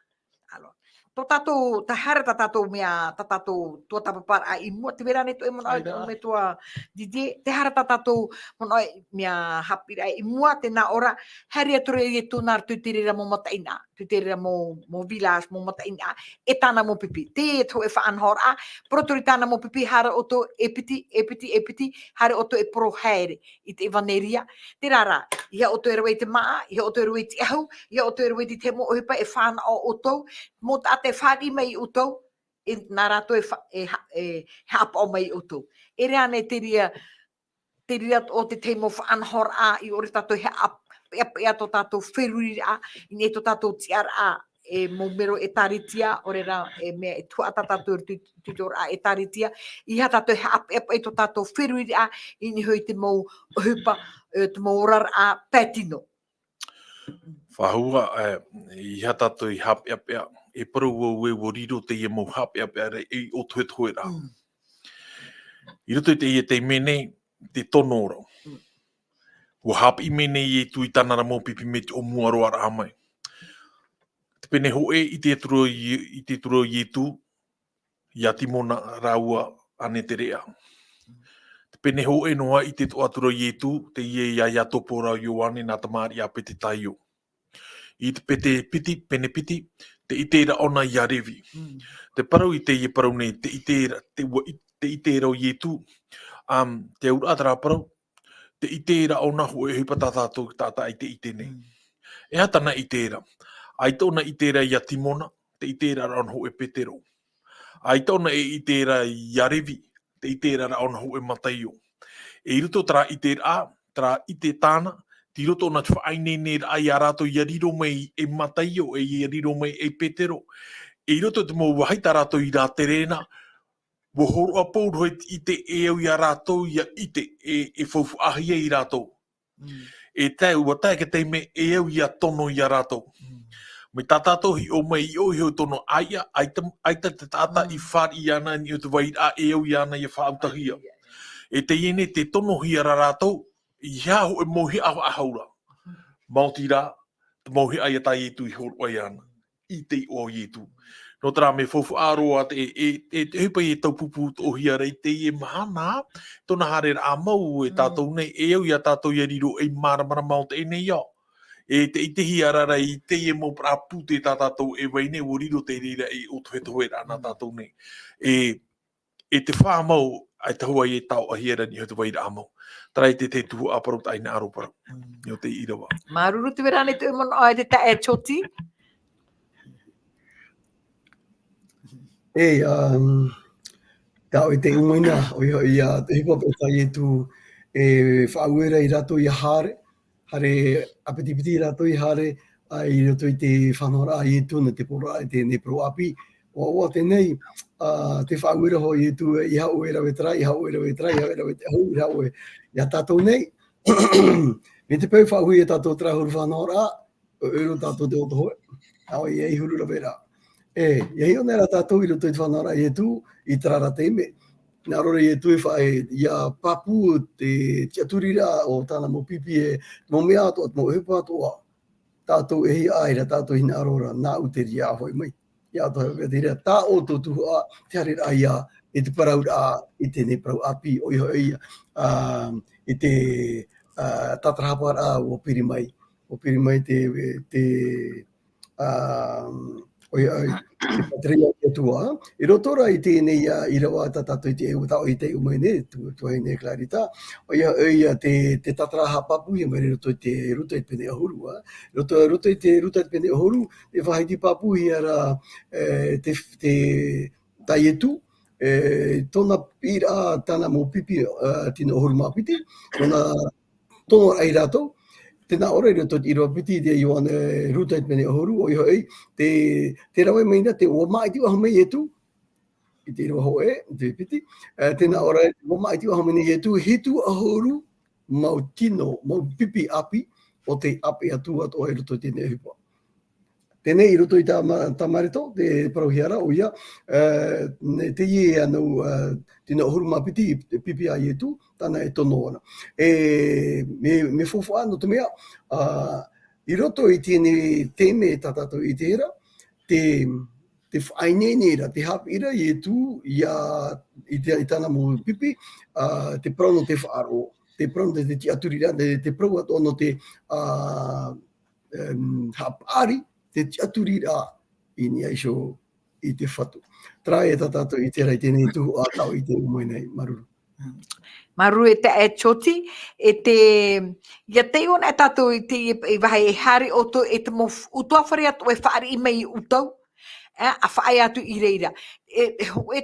Alo. Tō tātou, ta hara ta tātou mea, ta tātou tua tapapara ai mua te vera ne to e mon ai me tua didi. Te hara ta tātou mon ai mea hapira ai mua tēnā ora hari ature i tūna tu te rira mo mataina. Tu te rira mo village mo mataina. E tāna mo pipi. Te to e whaanhora. Protori tāna mo pipi hara oto e piti. Hara oto e pro haere i te evaneria. Te rara. Ia oto e rawei te maa. Ia oto e rawei te ahu. Ia oto e rawei te te mo ohipa e whaana o oto. Mo te whāri mai utou, e nā rātou e hapa o mai utou. E rea ne te ria o te teimo whaanhor a i ore tātou he ato tātou wheruri a, i ne to tātou tiara a, e mo mero e taritia, ore rā e mea e tuata tātou tutor a e taritia, i ha tātou he e to tātou wheruri a, i ni hoi te mou hupa, te mou orar a patino. Whahua, i ha tātou i hapea, e paru o e wariro te ia mau hapea e o tuetoe rā. I roto te ia te mene, te tono rau. Ua hapi mene i e tui tāna mo pipi me te o muaroa rā mai. Te pene hoe i te turo i e tū, i ati mona rāua ane te rea. Te pene hoe noa i te toaturo i e tū, te ia ia topo rau i o ane nā tamari a pete taio. I te pene piti, te itera ona i a revi. Te parau i te i parau nei, te itera o i e tū. Te aura atara parau, te itera ona ho e hipa tāta i te ite nei. E hatana itera. Ai tōna itera i a timona, te itera raona ho e petero. Ai tōna e itera i a revi, te itera raona ho e mataio. E ruto tra itera a, tra ite tāna, ti roto na whaaine ne ai a rātou i a riro mai e mataio, e i a riro mai e petero. E roto te mō wahaita rātou i rā te rena, wo horo a pōro i te eo i a rātou i a ite e whaufu ahia i rātou. E tau, wa tae ke teime e eo i a tono i a rātou. Me tātātou hi o mai i o heo tono aia, aita te tāta i whāri i ana ni o te wai a eo i ana i a whaautahia. E te iene te tono hi a rātou, i hao e mohi aho ahaura. Mauti rā, te mohi ai a tai e tui horo ai ana. I te o i tu. No tra me fofu aroa te hupa i tau pupu o hia rei te e mahana. Tona hare a mau e tātou nei e au i a tātou i riro e maramara mau te nei au. E te itehi arara i te e mo prapu te tātou e waine o riro te rira i o tohe ana tātou nei. E te wha mau ai tahua i e tau a hiera ni hatu waira a mau. Tarai te tuhu a parau tai na aro parau. Ni o te irawa. Maruru te verane te umon ai te tae choti. Tau i te umoina, i a te hipa pētai e tu whauera i rato i a hare apetipiti i rato i hare, i rato i te whanora i tu na te pora i te ne pro api. O tenei, te whauera ho i tu i hau e rawe trai, i hau e rawe trai, i hau e rawe te hau, i hau e ia tātou nei. Me te pau whaui e tātou trahuru whanora, o ero tātou te otohoi, au i ei huru rawe rā. Iei o nera tātou i roto i te whanara i e tu, i tarara te ime. Nā rore i e tu e whae, ia papu te tiaturira o tāna mo pipi e mo mea ato at mo hepa atoa. Tātou e hi aira, tātou hina arora, nā uteri a hoi mai. Ia ato hea te rea, tā o tō tuhu a, te hare rā ia, e te parau rā, i te ne parau api, o iho ia, i te tatarahapa rā o piri mai. O piri mai oi, te patria i atua. I rotora i tēnei i rawa tātou i te eu tau i te umai ne, tuai ne Clarita. Oi, te tataraha papu i mai roto i te ruta i pene ahuru. Roto i te ruta i pene ahuru, te whaiti papu i ara te taietu, tōna pira tāna mō pipi tina ahuru mapiti, tōna ai rato, tēnā ora i roto i roa piti te iwana ruta i pene ahuru, o iho ei, te rawe meina te o maiti waha mei e tu, i te roa ho e, te piti, tēnā ora o maiti waha mei e tu, hitu ahuru, mau tino, mau pipi api, o te api atu ato e roto i tēnei hupa. Tēnei i roto i tā marito, te parauhiara, o ia, te ie anau tina ahuru mapiti, pipi a i tu, tāna e tono ana. Me fofa no te mea, i roto i tēnei teme tātātou i te hera, te whainenera, te hapira i tu, i tāna mō pipi, te prono te whaaro, te prono te tiaturira, te prau ato no te hapari, te tiaturira i ni aisho i te whatu. Trae e tātātou i te rei tēnei tu a tau i te umoi nei, Maruru. Maruru e te e choti, ia te iona e tātou i te i wahi e hari o to, e te mo utuawhare atu e whaari i mei utau, a whaai atu i reira. E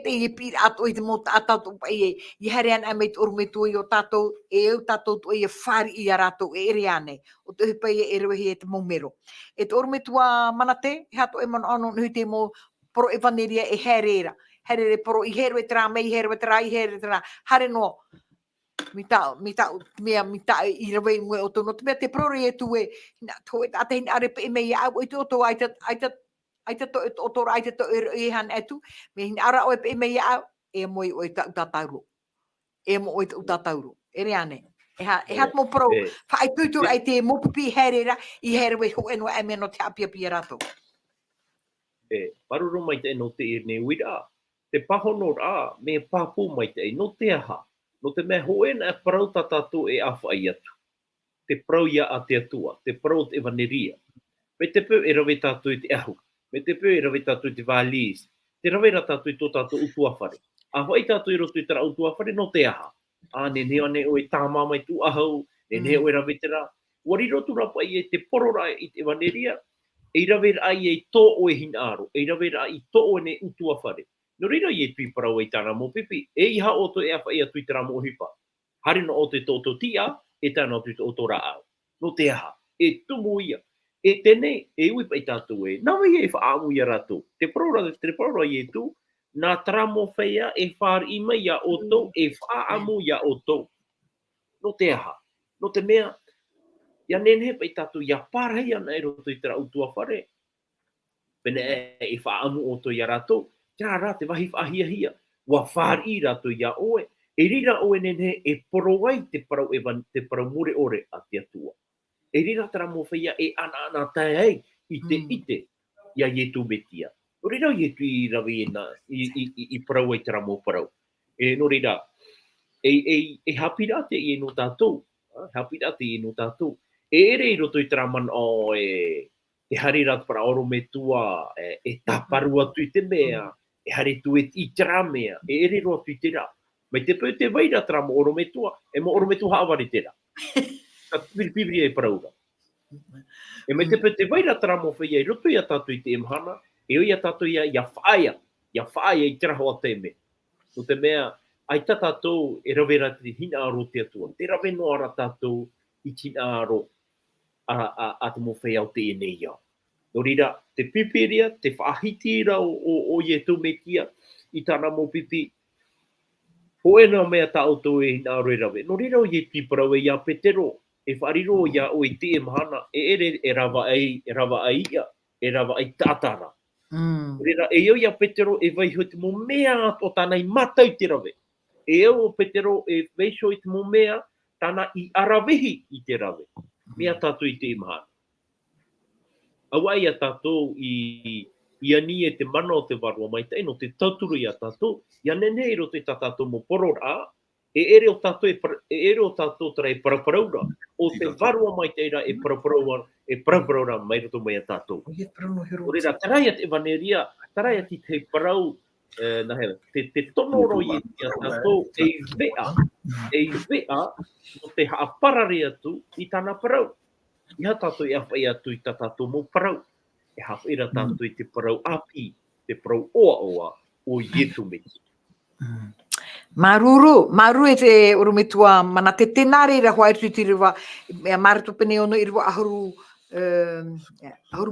te i pira atu i te mo tātou i hari ana mei te orume tui o tātou, e au tātou tu e whaari i a rātou e ere ane, o te hupai e rewehi e te momero. E te orume tua manate, he hato e mana anu nui te mo poro e vaneria e herera. Herere poro i heru e tera mei, heru e tera i heru e tera, hare no, mita i rawe mwe o tono, te mea te prore e tu e, to e ate hini arepe e mei au, i te oto ai te to oto ai te to e han etu, me hini ara o e mei au, e moi o i ta utatauro. E mo o i ta utatauro. Ere ane. E hat mo pro, whaai tuitur ai te mopupi herera, i heru e ho eno e mea no te apia pia rato. Paruro mai te no te irne uira, te pahono rā, me papu mai te no te aha. No te mea hoena e parau tātou e awhai atu. Te parau ia a te atua, te parau te evaneria. Me te peu e rawe tātou i te ahu. Me te peu e rawe tātou i te vālis. Te rawe rā tātou i tō tātou utuawhare. A hoi tātou i roto i tera utuawhare no te aha. Ne neo ne o e tāma mai tu ahau, ne neo e rawe tera. Wari rotu rapa i e te porora i te evaneria, e rawe rā i e tō o e hinaro, e rawe rā i tō o ne utuawhare. No reira i e tui parau e tāna mō pipi, e iha o to e awha i a tui tera mō hipa. Hari no o te tō tia, e tāna o te o rā au. No te aha, e tumu ia. E tēnei, e ui pai tātou e, nawe e whaamu ia rātou. Te parora i e tu, nā tramo whaia e whāri ima ia o tō, e whaamu ia o tō. No te aha, no te mea, ia nenhe pai tātou, ia pārhei ana e roto i tera utua whare. Pene e whaamu o tō ia rātou, tērā rā te wahi whahia, wa whāri rātou ia oe, e rira oe nenhe e porowai te parau mure ore a te atua. E rira tera mo whaia e ana tae hei, ite, ia ietu metia. No reira ietu I rawi I parau ai te ramo parau. No reira, e hapira te I no tātou. Hapira te I no tātou. Ere I roto I te raman o te hari ratu para oro me tua, e taparu atu I te mea, e hari tu I te rā mea, e ere ro atu I te rā. Mai te pau te waira te ramo oro me tua, e mo oro me tua haawari te rā. Ka pipiri e paraura. E mai te pau te waira te ramo whai ai roto ia tātou I te emhana, e o ia tātou ia whaia I te raho a te me. No te mea, ai ta tātou e rawera te hina aro te atua. Te rawe no ara tātou I tina aro a te mo whai au te e nei au. No rira, te pipiria, te whaahitira o ie tū me kia, I tāna mō pipi, ho e nā mea tā auto e hina aro e rawe. No rira o ie piparau e ia petero, e whariro ia o I te mahana, e ere e rawa ai ia, e rawa ai tātara. Rira, e au ia petero e vai hoi te mo mea o tāna I matau te rawe. E au o petero e veisho I te mo mea, tāna I arawehi I te rawe. Mea tātou I te imahana. Awai a tātou I ani e te mana o te warua mai te no te tauturu I a tātou. Ia nene I roto I tā tātou mo porora, e ere o tātou tara e paraparaura. O te warua mai te ira e paraparaura mai roto mai a tātou. O reira, taraia te vaneria, taraia ti te parau, te tonoro I a tātou e vea no te haaparare atu I tāna parau. Ia tātou I awhai atu I tā tātou mo parau. E hawhira tātou I te parau api, te parau oa o ietu me. Maruru e te urumitua mana te tenare I raho ai tūtiriwa, mea maratu pene ono I rua ahuru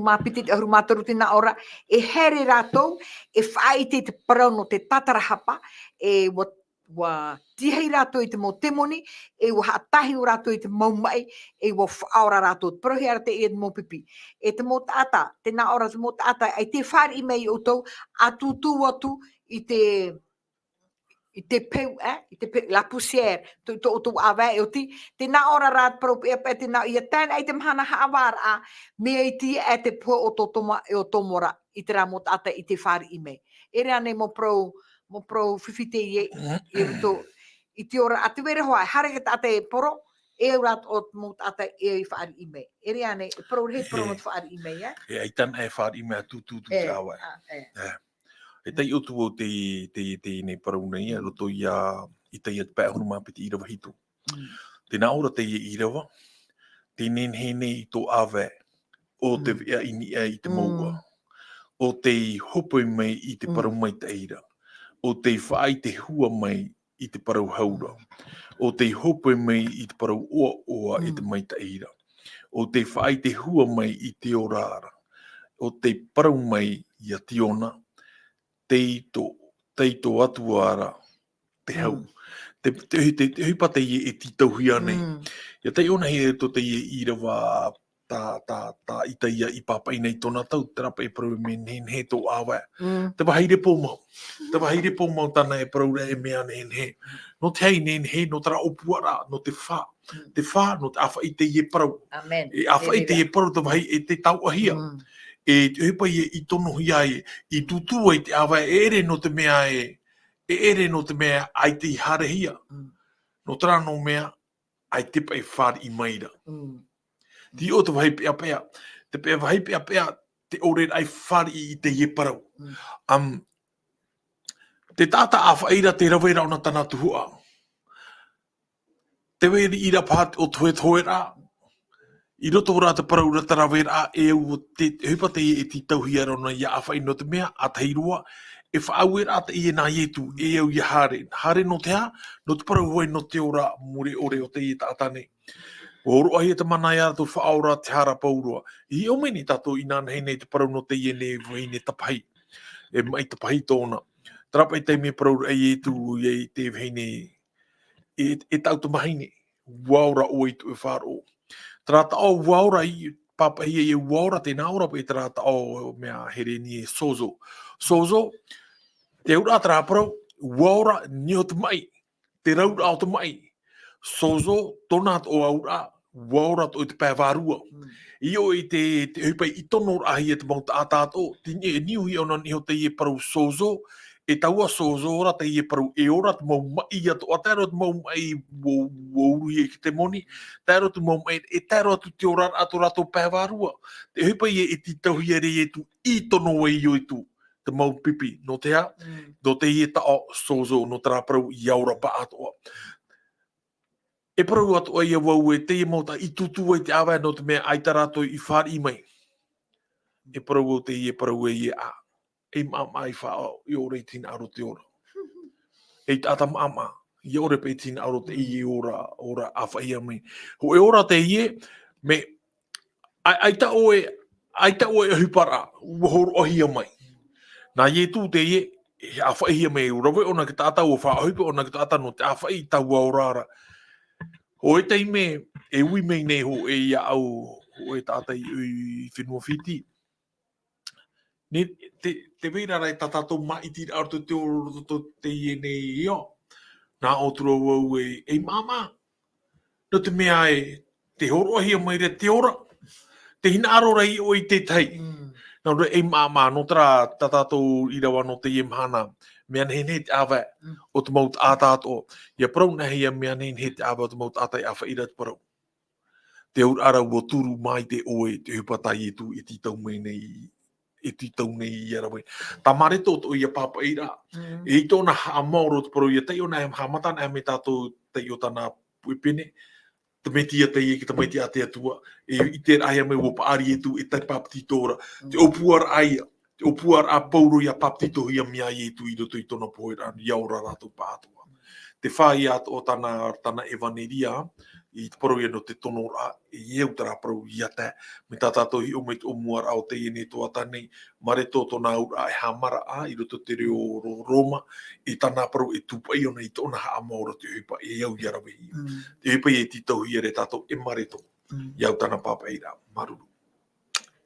māpiti, ahuru mātaru tina ora, e here rātou, e whai te parau no te tatarahapa, e wa tihei rātou I te mo temoni, e wa hatahi o rātou I te maumai, e wa whaora rātou. Pero hea te e te mo pipi. E te mo tāta, te nā ora te mo tāta, ai te whari I mei o tau, atu atu I te peu, I te peu, la poussière, tu awa e o ti, te nā ora rāt parau pe te nā, ia tēnā I te mhana haawara a, mea I ti e te pua o tō toma e o tōmora, I te rā mo tāta I te whari I mei. E rea nei mo pro whiwhite I ruto, I te ora, a te wera hoa, hare ke tāta e poro, e rat o mo tāta e whari I mei. E rea nei, pro he pro mo whari I mei, E ai tana e whari I mea tu te awa. E tei utu o te nei parauna ia, roto I tei at pēhono māpiti I rawa hitu. Te nā ora te I rawa, te nenhene I tō awe, o te vea ini I te maua, o te hopo mai I te parau mai te eira, o te whaai te hua mai I te parau haura, o te hopo mai I te parau oa I te mai te eira, o te whaai te hua mai I te orara, o te parau mai I a tiona, teito atu ara te hau. Te hupa te I ti tauhia nei. Ia te ona he to te I rawa tā ita ia I papai nei tōna tau, te rapa e parau me nenhe tō awa. Te wahaire pōmau. Te wahaire pōmau tāna e parau e mea nenhe. No te hei nenhe, no tara opuara, no te whā. Te whā, no te awha I te ie parau. Amen. E awha I te ie parau, te wahai e te tau ahia. E te hupa I tono hia I tutua I te awa e ere no te mea ere no te mea ai te hare hia. No tera no mea ai tipa e whāri I maira. Ti o te wahi pea pea. Te pea wahi pea pea te ore ai whāri I te ie parau. Te tata a whaira te rawera o na tana tuhua. Te weri I rapāt o toe rā. I roto ora te parau rata rawera e u te hupa te e ti tauhia rona ia awhai no te mea a teirua e whaau te I e nā ietu e au I hare. Hare no te ha, no te parau hoi no te ora more ore o te I tātane. O oro ahi te mana ia tu whaora te hara paurua. I o meni tato I nāna hei nei te parau no te I e ne vui ne tapahi. E mai tapahi tōna. Trapai te me parau e tu e te hei nei e tau te mahine. Waura o I tu e wharo. Trata o waura I papa I waura te naura pe trata o mea here ni sozo. Sozo te ura tra pro waura ni o te mai. Te raura o te mai. Sozo tonat o aura waora to te pēwarua. Io i te hupa i tono ahi e te mauta atato, tini e niu hi ona niho te ie parau sozo, e taua sozo ora te ie parau e ora te mau mai atu, a tēro te mau mai waurui e ki te moni, tēro te mau mai, e tēro atu te ora ato rato pēwarua. Te hupa i ti tauhi ere e tu i tono e io i tu, te mau pipi, no te ha, no te ie tao sozo, no te raparau i aura pa atoa. E parau atu ai a wau e te i mauta i tutu ai te awa no te mea ai tarato i whāri mai. E parau o te i e parau e i a. E mama i whao i ore i tina aro te ora. E tata mama i ore pe i tina aro te i ora a whaia mai. Ho e ora te i e me ai ta oe hupara uhor ohia mai. Nā i e tū te i e a whaia mai urawe ona ki tata o wha hupa ona ki tata no te a whai tau aurara. Ho e teime, e ui mei nei ho e ia au, ho e tātai i whenua whiti. Ne, te weira rai tatato mai tira arto te oro te ie nei io. Nā o tura wau e mama. No te mea e te horohia mai re te ora. Te hina aro rai o i te tei. Nā ora e mama, no tera tatato i rawa no te ie mhana. Mea nei te awa o te maut ātāto. Ia parau nahi a mea nei te awa o te maut ātai awha ira te parau. Te ur ara ua turu mai te oe te hupatai e tu e titau mei nei e titau nei i arawe. Tā mareto to ia papa ira. E i tōna haa mauro te parau ia tei o nai hamata nai me tātou tei o tāna puipene. Te meti a tei e ki te meti a te atua. E i te aia me o paari e tu e tai papatito ora. Te opuar aia. Te opuar a pauro ia papatito ia mea e tu i roto i tōna poera. Iaura rātou pātua. Te whai ato o tāna evaneria. I te parau ia no te tono rā. I eu tara parau ia te. Me tā tātou hi o mei o muar au te ene toa tānei. Mare tō tōna ura e hamara a. I roto te reo Roma. I tāna parau e tupai ona i tōna haa maura te hupa. E au iarawe hi. Te hupa i e titau hi ere tātou e mare tō. Iau tāna pāpai rā. Maruru.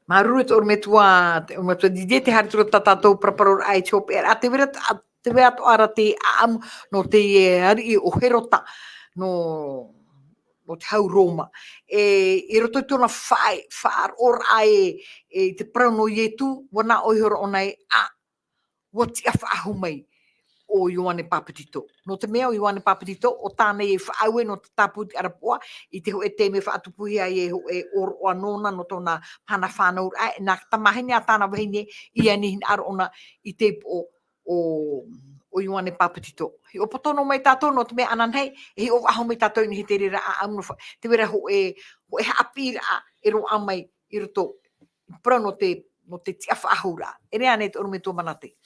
Maruru e tōru me tua dide te hari tura tātou praparor ai te hope. A te wera to ara te aamu no te hari i o herota no te hau Roma. E roto i tōna whaar or ai te prau no ietu, wana oihora o nei wa tia whaahu mai o Ioane Papatito. No te mea o Ioane Papatito, o tānei e whaaue no te tāputi arapoa, i te ho e te me whaatupuhi ai e ho e oro o anona no tōna pana whānau ai, nā tamahine a tāna wahine i anihin aro ona i te o Ioane Papatito. He o potono mai tātou no te mea ananhei, he o aho mai tātou ni he te rira a amu, te wera ho e haapira e ro amai i roto, pra no te tia whaahura. E rea nei te orume tō manate.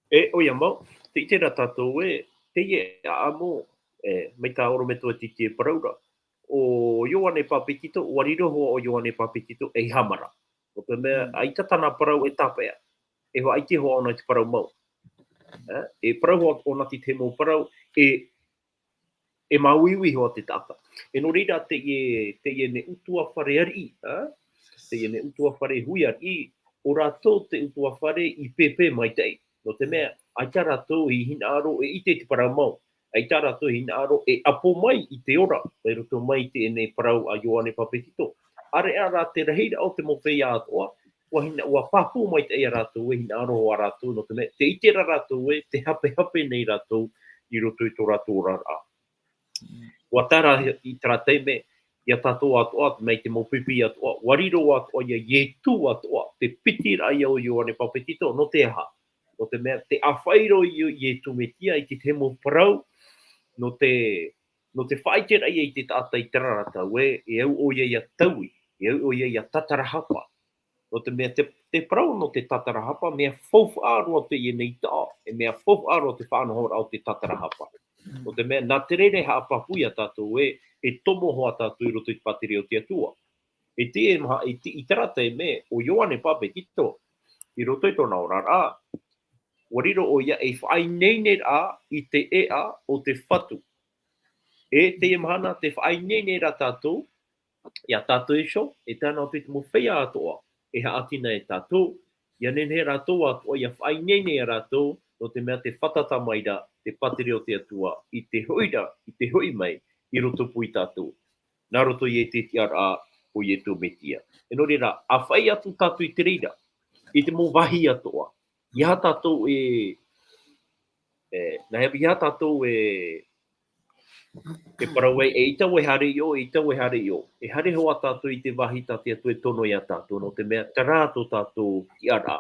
E o ia mau, te itera tātou te ie a amo, mai tā oro me tua titi e paraura. O Ioane Papatito, wariroho o Ioane Papatito e hamara. O te mea, ai tatana parau e tāpea. E hoa aite hoa ona te parau mau. E parau hoa ona te mau parau, e mauiwi hoa te tata. E no reira te ie ne utua whare ari, te ie ne utua whare hui ari, o rātou te utua whare i pepe mai tei. No te mea, ai tā rātou i hina aro e ite te parau mau. Ai tā rātou i hina aro e apo mai i te ora. Pai roto mai te ene parau a Ioane Papatito. Are ara te raheira o te mowhei atoa, ua papu mai te ea rātou e hina aro o a rātou. No te mea, te itera rātou e, te hape nei rātou i roto i tō rātou rara. Ua tara i tara teime, ia tātou atoa, mei te maupipi atoa, wariro atoa, ia ietu atoa, te pitira ia o Ioane Papatito, no te aha. No te mea, te awhairo i ietu me tia i te temo parau, no te whaitera i te tātai tararata, e au o ia taui, e au o ia tatarahapa. No te mea, te parau no te tatarahapa, mea fofu aro te i nei tā, e mea fofu aro te whanahora o te tatarahapa. No te mea, nā te rere hapa puia tātou e tomo hoa tātou i roto i patiri o te atua. E te e maha, i tarata e me, o Ioane Papatito, i roto i tōna orara, wariro o ia e whainene a i te ea o te whatu. E te mahana te whainene ra tātou, ia tātou e sho, e tāna o te mo whea atoa, e ha atina e tātou, ia nene rātou atoa, ia whainene rātou, no te mea te whatata mai ra, te patere o te atua, i te hoira, i te hoi mai, i roto pui tātou. Nā roto i e te tiara o i e tō metia. E no reira, a whai atu tātou i te reira, i te mō wahi atoa. Ia tātou ia tātou e parawai, e ita we hare i o, e ita we hare i o. E hare hoa tātou i te wahi tātou atu e tono ia tātou, no te mea tarāto tātou ki ara,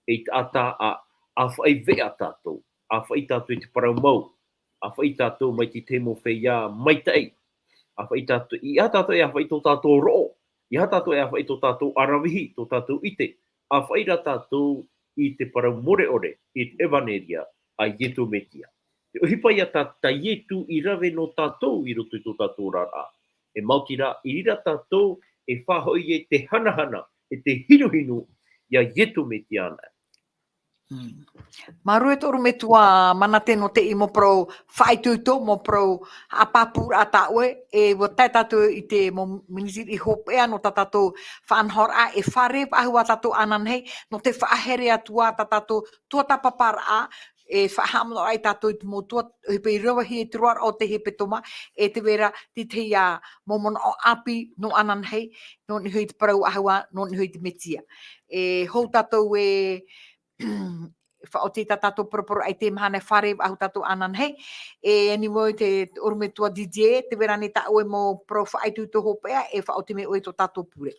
e ata a whai vea tātou, a whai tātou i te parau mau, a whai tātou mai te temo whea mai tei, a whai tātou, i a tātou e a whai tō tātou ro'o, i a tātou e a whai tō tātou arawihi, tō tātou ite, a whai ra tātou i te parau more ore, i te evaneria, a ietu metia. Te ohipai a tā ietu i rawe no tātou i roto i tō tātou rara. E mauti rā, i rira tātou e whahoi e te hanahana, e te hiruhinu, ia ietu metia ana. Maru e toru me tua manate no te i mo pro whaituto, mo pro apapura ata oe, e wa tai tātou i te mo minisir i hopea no tātou whanhora e whare ahua tātou ananhei, no te whahere atua tātou tua tapapara a, e whahamlo ai tātou i te mo tua hepe i rawahi e te roar o te hepe toma, e te vera te te ia momona o api no ananhei, no ni hui te parau ahua, no ni hui te metia. E hou tātou o te tātou poroporo ai te mahane whare ahu tātou anan hei. E anyway, te orume tua DJ, te vera ne ta oe mo pro whaaitu to hopea, e whaote me oe to tātou pure.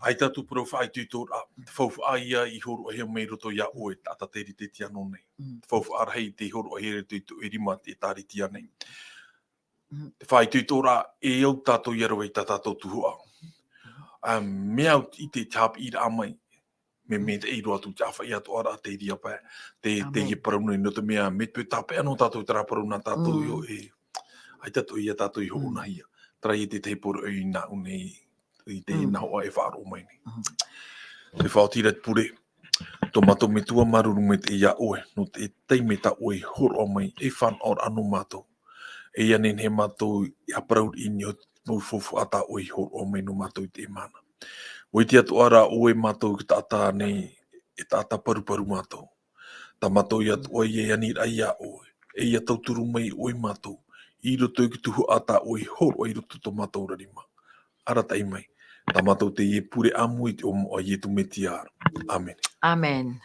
Ai tātou pro whaaitu tō whauwha aia i horo hea mei roto ia oe tata te rite tia no nei. Whauwha arhei te horo hea reto i tō erima te tāri tia nei. Te whaaitu tō rā e au tātou iaro i tātou tuhua. Mea i te tāp i rā mai, me te eiro atu te awhai atu ara te iria pā, te i parauna i no te mea, me te tāpe anō tātou i tara parauna tātou i o ai tātou i a tātou i ho una hia. Tara i te teiporo i nā unei, i te ina hoa e whaaro mai ni. Te whaotira te pure, tō mato me tua maruru me te ia oe, no te teimeta oe horo mai, e whan or anu mato. E anen he mato i aparaur i nio, no fofu ata oe horo mai no mato i te mana. Oi te atu ara oe mātou ki tātā nei, e tātā paru mātou. Tā mātou i atu oe e anira ia oe, e ia tauturu mai oe mātou, i roto i ki tuhu ata oe horo i roto tō mātou rarima. Ara tai mai, tā mātou te ie pure amu i te omo a ietu me tiara. Amen. Amen.